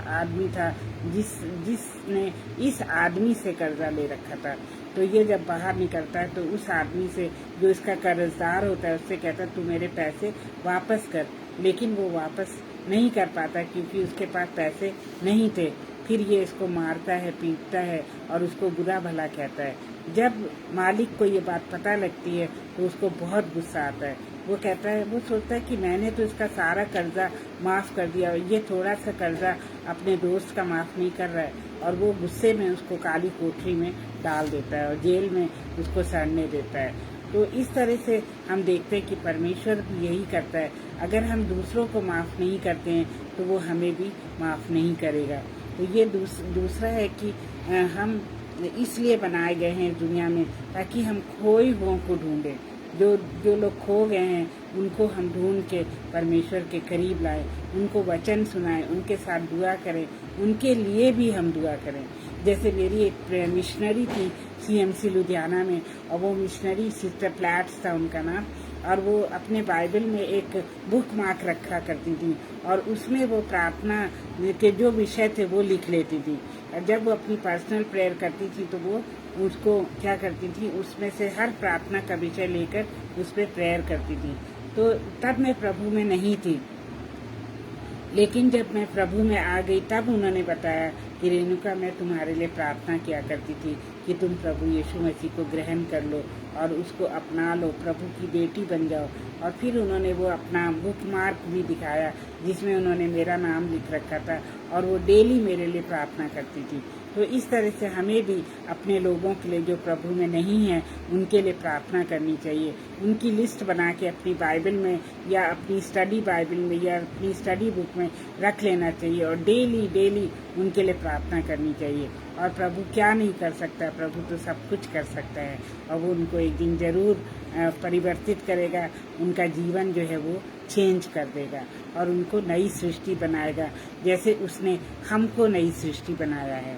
Speaker 1: आदमी था जिसने इस आदमी से कर्जा ले रखा था। तो ये जब बाहर निकलता है तो उस आदमी से, जो इसका कर्जदार होता है, उससे कहता है तू मेरे पैसे वापस कर। लेकिन वो वापस नहीं कर पाता क्योंकि उसके पास पैसे नहीं थे। फिर ये इसको मारता है, पीटता है और उसको बुरा भला कहता है। जब मालिक को ये बात पता लगती है तो उसको बहुत गुस्सा आता है। वो कहता है, वो सोचता है कि मैंने तो इसका सारा कर्जा माफ़ कर दिया, ये थोड़ा सा कर्जा अपने दोस्त का माफ़ नहीं कर रहा है। और वो गुस्से में उसको काली कोठरी में डाल देता है और जेल में उसको सड़ने देता है। तो इस तरह से हम देखते हैं कि परमेश्वर भी यही करता है। अगर हम दूसरों को माफ़ नहीं करते हैं तो वो हमें भी माफ़ नहीं करेगा। तो ये दूसरा है कि हम इसलिए बनाए गए हैं दुनिया में ताकि हम खोए हुओं को ढूंढें। जो लोग खो गए हैं उनको हम ढूंढ के परमेश्वर के करीब लाएं, उनको वचन सुनाएं, उनके साथ दुआ करें, उनके लिए भी हम दुआ करें। जैसे मेरी एक मिशनरी थी CMC लुधियाना में, और वो मिशनरी सिस्टर प्लैट्स था उनका नाम, और वो अपने बाइबल में एक बुक मार्क रखा करती थी और उसमें वो प्रार्थना के जो विषय थे वो लिख लेती थी। और जब वो अपनी पर्सनल प्रेयर करती थी तो वो उसको क्या करती थी, उसमें से हर प्रार्थना का विषय लेकर उस पर प्रेयर करती थी। तो तब मैं प्रभु में नहीं थी, लेकिन जब मैं प्रभु में आ गई तब उन्होंने बताया कि रेणुका, मैं तुम्हारे लिए प्रार्थना किया करती थी कि तुम प्रभु यीशु मसीह को ग्रहण कर लो और उसको अपना लो, प्रभु की बेटी बन जाओ। और फिर उन्होंने वो अपना बुक मार्क भी दिखाया जिसमें उन्होंने मेरा नाम लिख रखा था और वो डेली मेरे लिए प्रार्थना करती थी। तो इस तरह से हमें भी अपने लोगों के लिए जो प्रभु में नहीं है उनके लिए प्रार्थना करनी चाहिए। उनकी लिस्ट बना के अपनी बाइबल में या अपनी स्टडी बाइबल में या अपनी स्टडी बुक में रख लेना चाहिए और डेली उनके लिए प्रार्थना करनी चाहिए। और प्रभु क्या नहीं कर सकता, प्रभु तो सब कुछ कर सकता है और वो उनको एक दिन ज़रूर परिवर्तित करेगा, उनका जीवन जो है वो चेंज कर देगा और उनको नई सृष्टि बनाएगा जैसे उसने हमको नई सृष्टि बनाया है।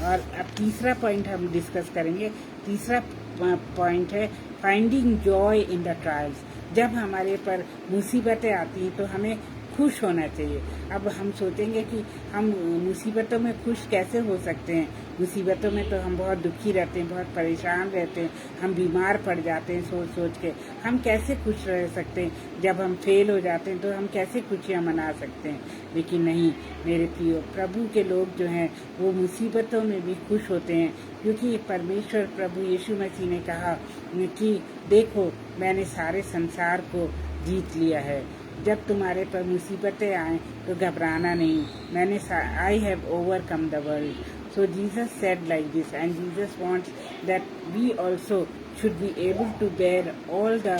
Speaker 1: और अब तीसरा पॉइंट हम डिस्कस करेंगे। तीसरा पॉइंट है finding joy in the trials. जब हमारे पर मुसीबतें आती हैं तो हमें खुश होना चाहिए। अब हम सोचेंगे कि हम मुसीबतों में खुश कैसे हो सकते हैं, मुसीबतों में तो हम बहुत दुखी रहते हैं, बहुत परेशान रहते हैं, हम बीमार पड़ जाते हैं सोच सोच के। हम कैसे खुश रह सकते हैं? जब हम फेल हो जाते हैं तो हम कैसे खुशियाँ मना सकते हैं? लेकिन नहीं मेरे प्रियो, प्रभु के लोग जो हैं वो मुसीबतों में भी खुश होते हैं, क्योंकि परमेश्वर प्रभु यीशु मसीह ने कहा कि देखो मैंने सारे संसार को जीत लिया है। जब तुम्हारे पर मुसीबतें आए तो घबराना नहीं, मैंने I have overcome the world. So Jesus said like this and Jesus wants that we also should be able to bear all the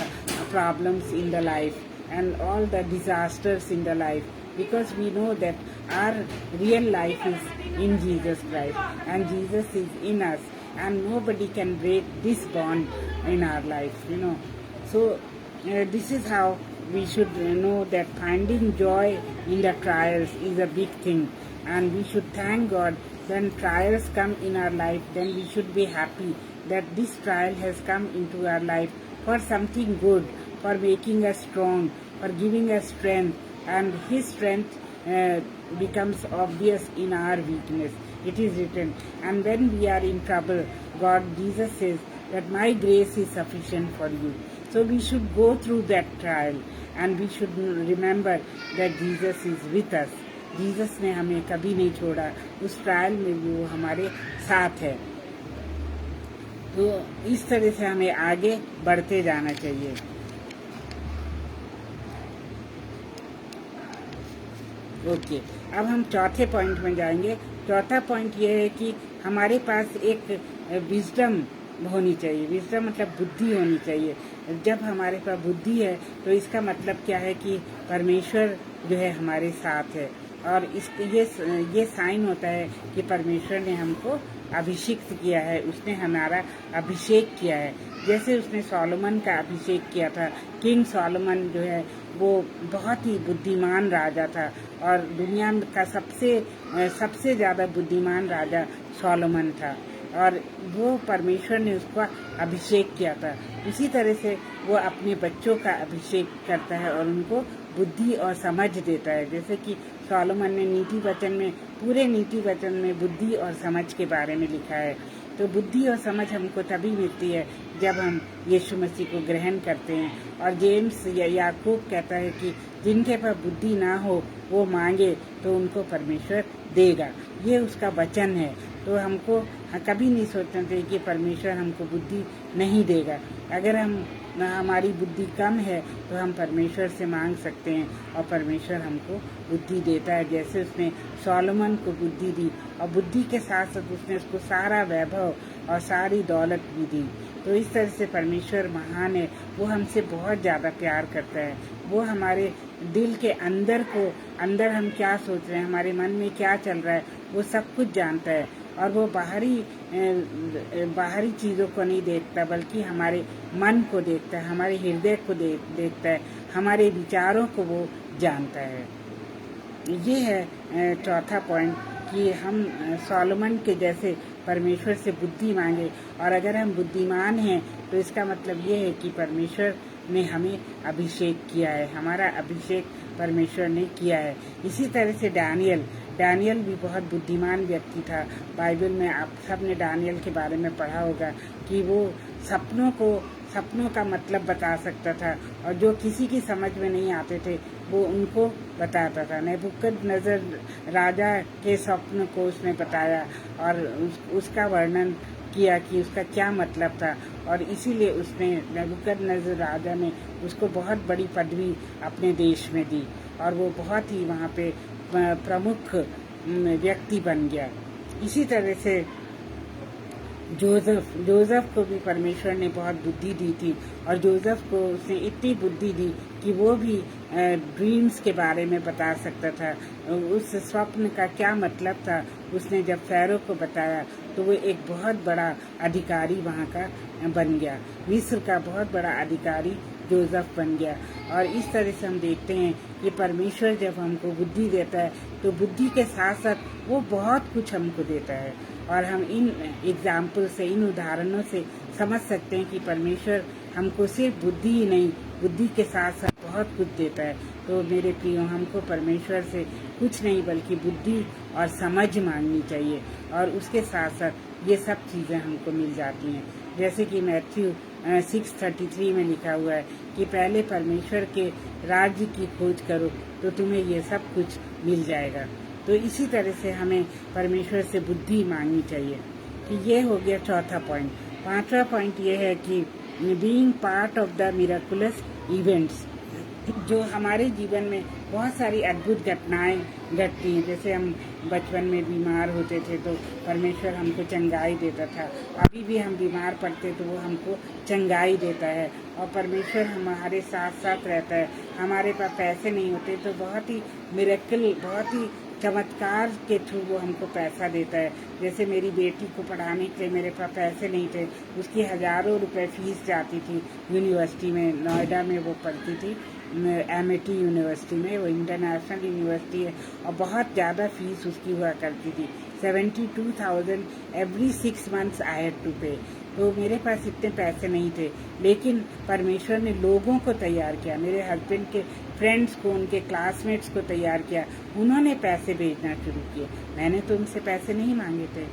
Speaker 1: problems in the life and all the disasters in the life, because we know that our real life is in Jesus Christ and Jesus is in us and nobody can break this bond in our life, you know. So this is how we should know that finding joy in the trials is a big thing, and we should thank God when trials come in our life. Then we should be happy that this trial has come into our life for something good, for making us strong, for giving us strength, and His strength becomes obvious in our weakness. It is written, and when we are in trouble, Jesus says that my grace is sufficient for you. So we should go through that trial and we should remember that Jesus is with us. Jesus ने हमें कभी नहीं छोड़ा, उस trial में भी वो हमारे साथ है। तो इस तरह से हमें आगे बढ़ते जाना चाहिए। ओके, अब हम चौथे पॉइंट में जाएंगे। चौथा पॉइंट ये है कि हमारे पास एक विजडम होनी चाहिए। विजडम मतलब बुद्धि होनी चाहिए। जब हमारे पास बुद्धि है तो इसका मतलब क्या है कि परमेश्वर जो है हमारे साथ है, और ये साइन होता है कि परमेश्वर ने हमको अभिषिक्त किया है, उसने हमारा अभिषेक किया है। जैसे उसने सोलोमन का अभिषेक किया था। किंग सोलोमन जो है वो बहुत ही बुद्धिमान राजा था और दुनिया का सबसे ज़्यादा बुद्धिमान राजा सोलोमन था, और वो परमेश्वर ने उसका अभिषेक किया था। उसी तरह से वो अपने बच्चों का अभिषेक करता है और उनको बुद्धि और समझ देता है। जैसे कि सोलोमन ने नीति वचन में, पूरे नीति वचन में बुद्धि और समझ के बारे में लिखा है। तो बुद्धि और समझ हमको तभी मिलती है जब हम यीशु मसीह को ग्रहण करते हैं। और जेम्स या याकूब कहता है कि जिनके पास बुद्धि ना हो वो मांगे तो उनको परमेश्वर देगा। ये उसका वचन है। तो हमको कभी नहीं सोचना चाहिए कि परमेश्वर हमको बुद्धि नहीं देगा। अगर हमारी बुद्धि कम है तो हम परमेश्वर से मांग सकते हैं और परमेश्वर हमको बुद्धि देता है। जैसे उसने सोलोमन को बुद्धि दी और बुद्धि के साथ साथ उसने उसको सारा वैभव और सारी दौलत भी दी। तो इस तरह से परमेश्वर महान है। वो हमसे बहुत ज़्यादा प्यार करता है। वो हमारे दिल के अंदर हम क्या सोच रहे हैं, हमारे मन में क्या चल रहा है, वो सब कुछ जानता है। और वो बाहरी चीज़ों को नहीं देखता, बल्कि हमारे मन को देखता है, हमारे हृदय को देखता है, हमारे विचारों को वो जानता है। ये है चौथा पॉइंट कि हम सोलोमन के जैसे परमेश्वर से बुद्धि मांगे। और अगर हम बुद्धिमान हैं तो इसका मतलब ये है कि परमेश्वर ने हमें अभिषेक किया है, हमारा अभिषेक परमेश्वर ने किया है। इसी तरह से दानियल भी बहुत बुद्धिमान व्यक्ति था। बाइबल में आप सब ने दानियल के बारे में पढ़ा होगा कि वो सपनों का मतलब बता सकता था, और जो किसी की समझ में नहीं आते थे वो उनको बताता था। नेबुकदनेस्सर राजा के स्वप्न को उसने बताया और उसका वर्णन किया कि उसका क्या मतलब था, और इसीलिए उसने नेबुकदनेस्सर राजा ने उसको बहुत बड़ी पदवी अपने देश में दी और वो बहुत ही वहाँ पे प्रमुख व्यक्ति बन गया। इसी तरह से जोसेफ को भी परमेश्वर ने बहुत बुद्धि दी थी, और जोसेफ को उसने इतनी बुद्धि दी कि वो भी ड्रीम्स के बारे में बता सकता था। उस स्वप्न का क्या मतलब था उसने जब फ़ैरो को बताया तो वो एक बहुत बड़ा अधिकारी वहाँ का बन गया। मिस्र का बहुत बड़ा अधिकारी जोसेफ बन गया। और इस तरह से हम देखते हैं कि परमेश्वर जब हमको बुद्धि देता है तो बुद्धि के साथ साथ वो बहुत कुछ हमको देता है। और हम इन एग्जाम्पल से, इन उदाहरणों से समझ सकते हैं कि परमेश्वर हमको सिर्फ बुद्धि ही नहीं, बुद्धि के साथ साथ बहुत कुछ देता है। तो मेरे प्रियो, हमको परमेश्वर से कुछ नहीं बल्कि बुद्धि और समझ मांगनी चाहिए, और उसके साथ साथ ये सब चीज़ें हमको मिल जाती हैं। जैसे कि मैथ्यू 6:33 में लिखा हुआ है कि पहले परमेश्वर के राज्य की खोज करो तो तुम्हें ये सब कुछ मिल जाएगा। तो इसी तरह से हमें परमेश्वर से बुद्धि मांगनी चाहिए। कि ये हो गया चौथा पॉइंट। पांचवा पॉइंट ये है कि being part of the miraculous events, जो हमारे जीवन में बहुत सारी अद्भुत घटनाएं घटती हैं। जैसे हम बचपन में बीमार होते थे तो परमेश्वर हमको चंगाई देता था, अभी भी हम बीमार पड़ते तो वो हमको चंगाई देता है, और परमेश्वर हमारे साथ साथ रहता है। हमारे पास पैसे नहीं होते तो बहुत ही मिरेकल, बहुत ही चमत्कार के थ्रू वो हमको पैसा देता है। जैसे मेरी बेटी को पढ़ाने के लिए मेरे पास पैसे नहीं थे, उसकी हज़ारों रुपए फीस जाती थी यूनिवर्सिटी में, नोएडा में वो पढ़ती थी, MIT यूनिवर्सिटी में। वो इंटरनेशनल यूनिवर्सिटी है और बहुत ज़्यादा फीस उसकी हुआ करती थी। 72,000 every 6 months I had to pay. तो मेरे पास इतने पैसे नहीं थे, लेकिन परमेश्वर ने लोगों को तैयार किया, मेरे हस्बैंड के फ्रेंड्स को, उनके क्लासमेट्स को तैयार किया। उन्होंने पैसे भेजना शुरू किए। मैंने तो उनसे पैसे नहीं मांगे थे।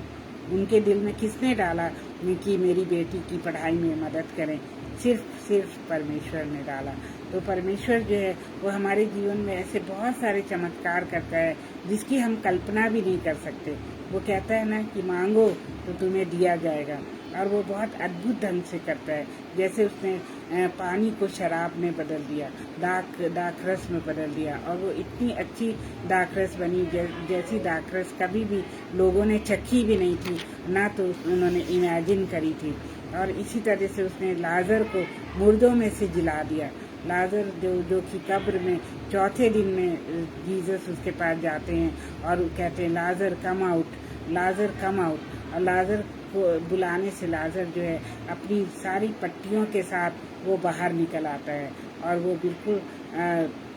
Speaker 1: उनके दिल में किसने डाला कि मेरी बेटी की पढ़ाई में मदद करें? सिर्फ परमेश्वर ने डाला। तो परमेश्वर जो है वो हमारे जीवन में ऐसे बहुत सारे चमत्कार करता है जिसकी हम कल्पना भी नहीं कर सकते। वो कहता है ना कि मांगो तो तुम्हें दिया जाएगा, और वो बहुत अद्भुत ढंग से करता है। जैसे उसने पानी को शराब में बदल दिया, दाखरस में बदल दिया, और वो इतनी अच्छी दाखरस बनी जैसी दाखरस कभी भी लोगों ने चखी भी नहीं थी, ना तो उन्होंने इमेजिन करी थी। और इसी तरह से उसने लाजर को मुर्दों में से जिला दिया। लाजर जो कि कब्र में चौथे दिन में जीसस उसके पास जाते हैं और कहते हैं लाजर कम आउट, लाजर कम आउट। और लाजर को बुलाने से लाजर जो है अपनी सारी पट्टियों के साथ वो बाहर निकल आता है, और वो बिल्कुल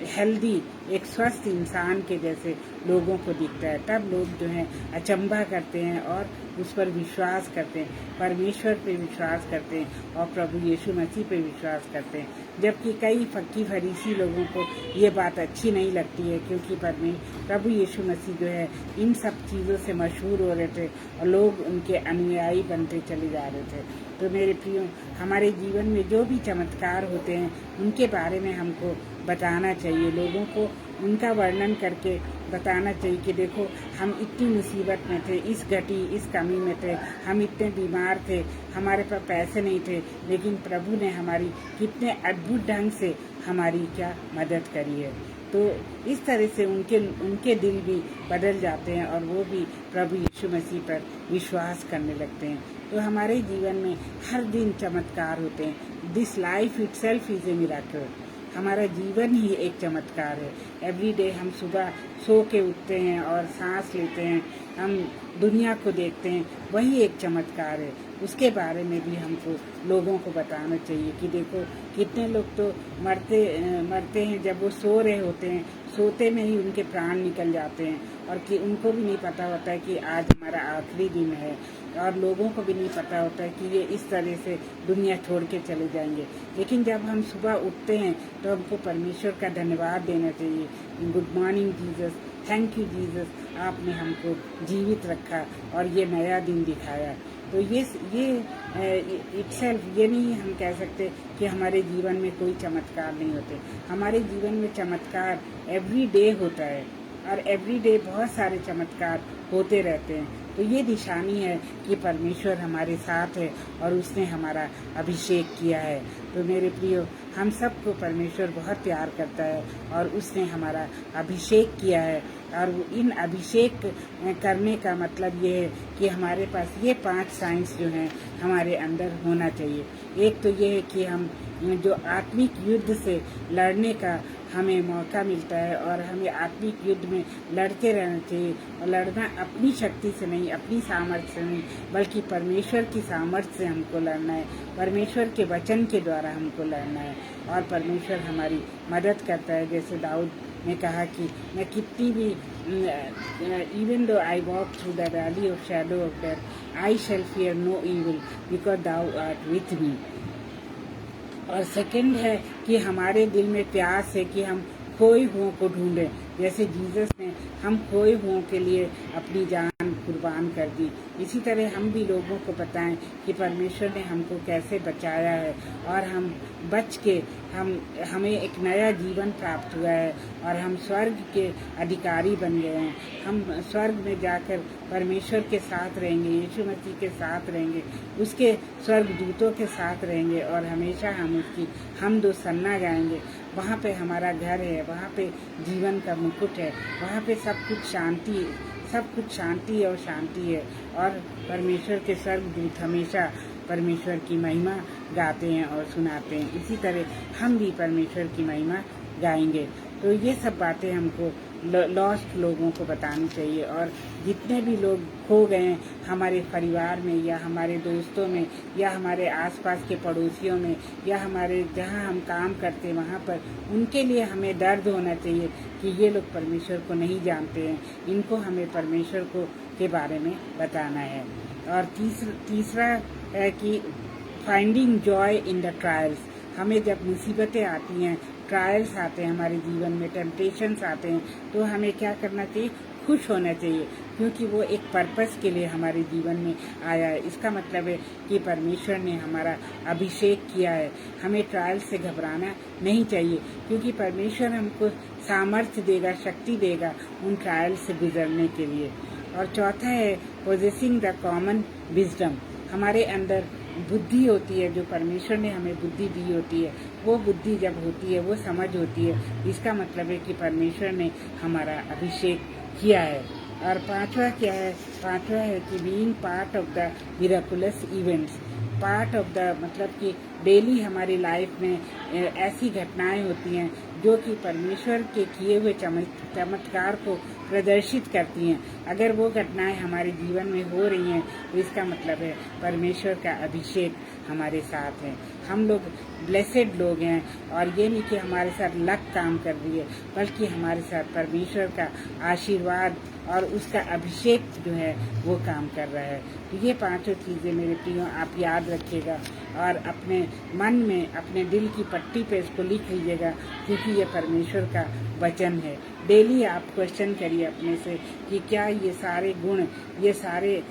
Speaker 1: हेल्दी, एक स्वस्थ इंसान के जैसे लोगों को दिखता है। तब लोग जो हैं अचंभा करते हैं और उस पर विश्वास करते हैं, परमेश्वर पे विश्वास करते हैं और प्रभु यीशु मसीह पे विश्वास करते हैं। जबकि कई फक्की फरीसी लोगों को ये बात अच्छी नहीं लगती है, क्योंकि प्रभु यीशु मसीह जो है इन सब चीज़ों से मशहूर हो रहे थे और लोग उनके अनुयायी बनते चले जा रहे थे। तो मेरे प्रियो, हमारे जीवन में जो भी चमत्कार होते हैं उनके बारे में हमको बताना चाहिए, लोगों को उनका वर्णन करके बताना चाहिए कि देखो हम इतनी मुसीबत में थे, इस कमी में थे, हम इतने बीमार थे, हमारे पास पैसे नहीं थे, लेकिन प्रभु ने हमारी कितने अद्भुत ढंग से हमारी क्या मदद करी है। तो इस तरह से उनके दिल भी बदल जाते हैं और वो भी प्रभु यीशु मसीह पर विश्वास करने लगते हैं। तो हमारे जीवन में हर दिन चमत्कार होते हैं। This life itself is a miracle. हमारा जीवन ही एक चमत्कार है। एवरी डे हम सुबह सो के उठते हैं और सांस लेते हैं, हम दुनिया को देखते हैं, वही एक चमत्कार है। उसके बारे में भी हमको लोगों को बताना चाहिए कि देखो कितने लोग तो मरते हैं जब वो सो रहे होते हैं, सोते में ही उनके प्राण निकल जाते हैं, और कि उनको भी नहीं पता होता है कि आज हमारा आखिरी दिन है, और लोगों को भी नहीं पता होता है कि ये इस तरह से दुनिया छोड़ के चले जाएंगे। लेकिन जब हम सुबह उठते हैं तो हमको परमेश्वर का धन्यवाद देना चाहिए। Good morning Jesus, thank you Jesus, आपने हमको जीवित रखा और ये नया दिन दिखाया। तो ये इटसेल्फ ये नहीं हम कह सकते कि हमारे जीवन में कोई चमत्कार नहीं होते। हमारे जीवन में चमत्कार एवरी डे होता है, और एवरी डे बहुत सारे चमत्कार होते रहते हैं। तो ये निशानी है कि परमेश्वर हमारे साथ है और उसने हमारा अभिषेक किया है। तो मेरे प्रियो, हम सबको परमेश्वर बहुत प्यार करता है और उसने हमारा अभिषेक किया है। और इन अभिषेक करने का मतलब ये है कि हमारे पास ये 5 साइंस जो हैं हमारे अंदर होना चाहिए। एक तो ये है कि हम जो आत्मिक युद्ध से लड़ने का हमें मौका मिलता है और हमें आत्मिक युद्ध में लड़ते रहना चाहिए। और लड़ना अपनी शक्ति से नहीं, अपनी सामर्थ्य से नहीं, बल्कि परमेश्वर की सामर्थ्य से हमको लड़ना है, परमेश्वर के वचन के द्वारा हमको लड़ना है। और परमेश्वर हमारी मदद करता है। जैसे दाऊद ने कहा कि मैं कितनी भी even though I walk through the valley of shadow of death I shall fear no evil because thou art with me. और सेकंड है कि हमारे दिल में प्यास है कि हम खोए हुओं को ढूंढें, जैसे जीसस ने हम खोए हुओं के लिए अपनी जान कुर्बान कर दी। इसी तरह हम भी लोगों को बताएं कि परमेश्वर ने हमको कैसे बचाया है और हम बच के हमें एक नया जीवन प्राप्त हुआ है और हम स्वर्ग के अधिकारी बन गए हैं। हम स्वर्ग में जाकर परमेश्वर के साथ रहेंगे, यीशु मसीह के साथ रहेंगे, उसके स्वर्ग दूतों के साथ रहेंगे और हमेशा हम उसकी हमदो सन्ना गाएंगे। वहाँ पे हमारा घर है, वहाँ पे जीवन का मुकुट है, वहाँ पे सब कुछ शांति और शांति है। और परमेश्वर के स्वर्गदूत हमेशा परमेश्वर की महिमा गाते हैं और सुनाते हैं। इसी तरह हम भी परमेश्वर की महिमा गाएंगे। तो ये सब बातें हमको लॉस्ट लोगों को बतानी चाहिए। और जितने भी लोग खो गए हैं हमारे परिवार में या हमारे दोस्तों में या हमारे आसपास के पड़ोसियों में या हमारे जहाँ हम काम करते हैं वहाँ पर, उनके लिए हमें दर्द होना चाहिए कि ये लोग परमेश्वर को नहीं जानते हैं। इनको हमें परमेश्वर को के बारे में बताना है। और तीसरा है कि finding joy in the trials. हमें जब मुसीबतें आती हैं, ट्रायल्स आते हैं हमारे जीवन में, टेम्पटेशंस आते हैं, तो हमें क्या करना चाहिए? खुश होना चाहिए, क्योंकि वो एक पर्पस के लिए हमारे जीवन में आया है। इसका मतलब है कि परमेश्वर ने हमारा अभिषेक किया है। हमें ट्रायल से घबराना नहीं चाहिए, क्योंकि परमेश्वर हमको सामर्थ्य देगा, शक्ति देगा उन ट्रायल से गुजरने के लिए। और चौथा है पोजेसिंग द कॉमन विजडम। हमारे अंदर बुद्धि होती है, जो परमेश्वर ने हमें बुद्धि दी होती है, वो बुद्धि जब होती है, वो समझ होती है, इसका मतलब है कि परमेश्वर ने हमारा अभिषेक किया है। और पांचवा क्या है? पांचवा है कि being part of the miraculous events. Part of the मतलब कि डेली हमारी लाइफ में ऐसी घटनाएं होती हैं जो कि परमेश्वर के किए हुए चमत्कार को प्रदर्शित करती हैं। अगर वो घटनाएं हमारे जीवन में हो रही हैं तो इसका मतलब है परमेश्वर का अभिषेक हमारे साथ है। हम लोग ब्लेसेड लोग हैं, और ये नहीं कि हमारे साथ लक काम कर रही है, बल्कि हमारे साथ परमेश्वर का आशीर्वाद और उसका अभिषेक जो है वो काम कर रहा है। तो ये पांचों चीज़ें मेरे प्रियो आप याद रखिएगा और अपने मन में, अपने दिल की पट्टी पे इसको लिख लीजिएगा, क्योंकि ये परमेश्वर का वचन है। डेली आप क्वेश्चन करिए अपने से कि क्या ये सारे गुण, ये सारे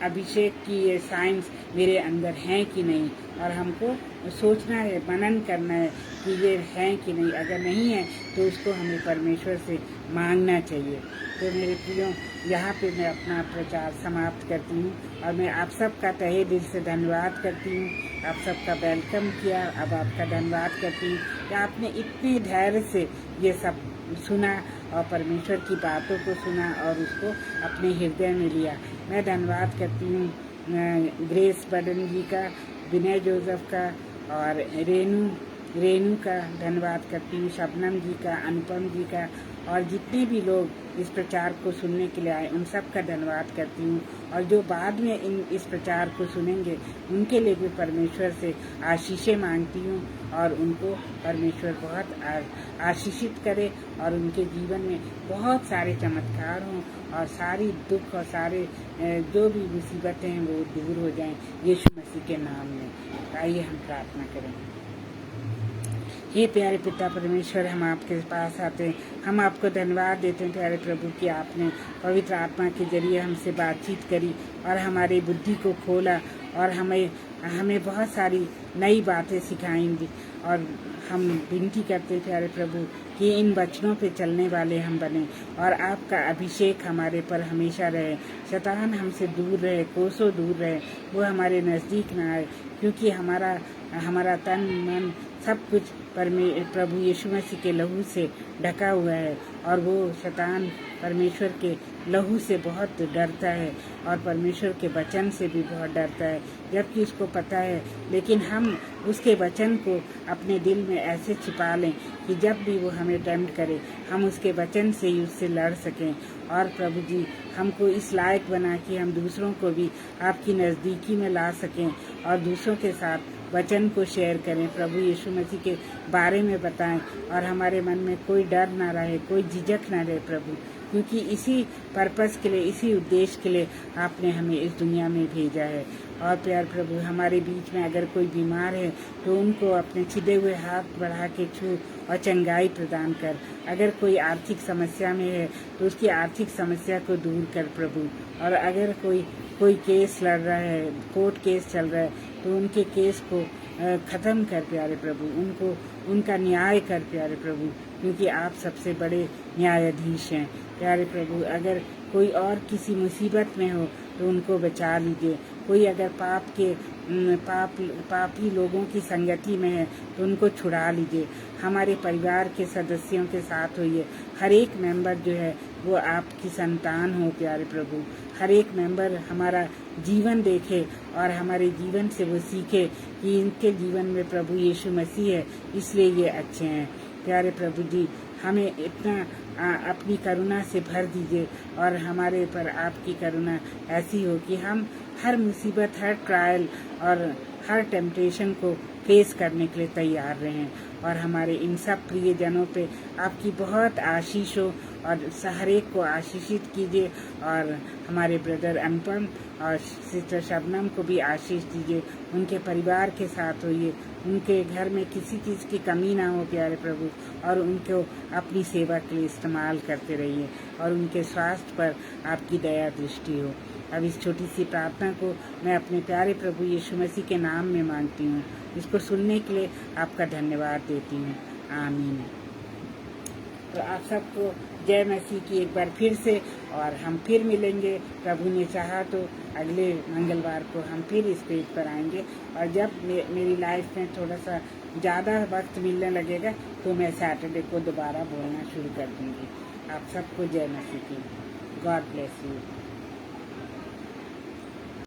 Speaker 1: अभिषेक की ये साइंस मेरे अंदर हैं कि नहीं। और हमको सोचना है, मनन करना है कि ये हैं कि नहीं। अगर नहीं है तो उसको हमें परमेश्वर से मांगना चाहिए। तो मेरे प्रियो, यहाँ पे मैं अपना प्रचार समाप्त करती हूँ और मैं आप सबका तहे दिल से धन्यवाद करती हूँ। आप सबका वेलकम किया, अब आपका धन्यवाद करती हूँ कि आपने इतने धैर्य से ये सब सुना और परमेश्वर की बातों को सुना और उसको अपने हृदय में लिया। मैं धन्यवाद करती हूँ ग्रेस बर्डन जी का, विनय जोसेफ का और रेनू का धन्यवाद करती हूँ, शबनम जी का, अनुपम जी का, और जितने भी लोग इस प्रचार को सुनने के लिए आए उन सब का धन्यवाद करती हूँ। और जो बाद में इस प्रचार को सुनेंगे उनके लिए भी परमेश्वर से आशीषें मांगती हूँ और उनको परमेश्वर बहुत आशीषित करे और उनके जीवन में बहुत सारे चमत्कार हों और सारी दुख और सारे जो भी मुसीबतें हैं वो दूर हो जाएं यीशु मसीह के नाम में। आइए हम प्रार्थना करें। हे प्यारे पिता परमेश्वर, हम आपके पास आते हैं, हम आपको धन्यवाद देते हैं प्यारे प्रभु कि आपने पवित्र आत्मा के जरिए हमसे बातचीत करी और हमारी बुद्धि को खोला और हमें बहुत सारी नई बातें सिखाएंगी। और हम विनती करते हैं प्यारे प्रभु कि इन वचनों पे चलने वाले हम बने और आपका अभिषेक हमारे पर हमेशा रहे। शैतान हमसे दूर रहे, कोसों दूर रहे, वो हमारे नज़दीक ना आए, क्योंकि हमारा तन मन सब कुछ प्रभु यीशु मसीह के लहू से ढका हुआ है और वो शैतान परमेश्वर के लहू से बहुत डरता है और परमेश्वर के वचन से भी बहुत डरता है, जबकि उसको पता है। लेकिन हम उसके वचन को अपने दिल में ऐसे छिपा लें कि जब भी वो हमें टेम्प्ट करे हम उसके वचन से ही उससे लड़ सकें। और प्रभु जी हमको इस लायक बना कि हम दूसरों को भी आपकी नज़दीकी में ला सकें और दूसरों के साथ वचन को शेयर करें, प्रभु यीशु मसीह के बारे में बताएं और हमारे मन में कोई डर ना रहे, कोई झिझक ना रहे प्रभु, क्योंकि इसी पर्पस के लिए, इसी उद्देश्य के लिए आपने हमें इस दुनिया में भेजा है। और प्यार प्रभु हमारे बीच में अगर कोई बीमार है तो उनको अपने छिदे हुए हाथ बढ़ा के छू और चंगाई प्रदान कर। अगर कोई आर्थिक समस्या में है तो उसकी आर्थिक समस्या को दूर कर प्रभु। और अगर कोई केस लड़ रहा है, कोर्ट केस चल रहा है, तो उनके केस को ख़त्म कर प्यारे प्रभु, उनका न्याय कर प्यारे प्रभु, क्योंकि आप सबसे बड़े न्यायाधीश हैं प्यारे प्रभु। अगर कोई और किसी मुसीबत में हो तो उनको बचा लीजिए। कोई अगर पापी लोगों की संगति में है तो उनको छुड़ा लीजिए। हमारे परिवार के सदस्यों के साथ होइए। हर एक मेंबर जो है वो आपकी संतान हो प्यारे प्रभु। हर एक मेंबर हमारा जीवन देखे और हमारे जीवन से वो सीखे कि इनके जीवन में प्रभु यीशु मसीह है, इसलिए ये अच्छे हैं। प्यारे प्रभु जी हमें इतना अपनी करुणा से भर दीजिए और हमारे पर आपकी करुणा ऐसी हो कि हम हर मुसीबत, हर ट्रायल और हर टेम्पटेशन को फेस करने के लिए तैयार रहें। और हमारे इन सब प्रियजनों पे आपकी बहुत आशीष हो और हर एक को आशीषित कीजिए। और हमारे ब्रदर अनुपम और सिस्टर शबनम को भी आशीष दीजिए। उनके परिवार के साथ होइए, उनके घर में किसी चीज़ की कमी ना हो प्यारे प्रभु, और उनको अपनी सेवा के लिए इस्तेमाल करते रहिए और उनके स्वास्थ्य पर आपकी दया दृष्टि हो। अब इस छोटी सी प्रार्थना को मैं अपने प्यारे प्रभु यीशु मसीह के नाम में मांगती हूँ। इसको सुनने के लिए आपका धन्यवाद देती हूँ। आमीन। तो आप सबको जय मसीह की एक बार फिर से, और हम फिर मिलेंगे प्रभु ने चाहा तो अगले मंगलवार को हम फिर इस पेज पर आएंगे। और जब मेरी लाइफ में थोड़ा सा ज़्यादा वक्त मिलने लगेगा तो मैं सैटरडे को दोबारा बोलना शुरू कर दूँगी। आप सबको जय मसीह की। God bless you.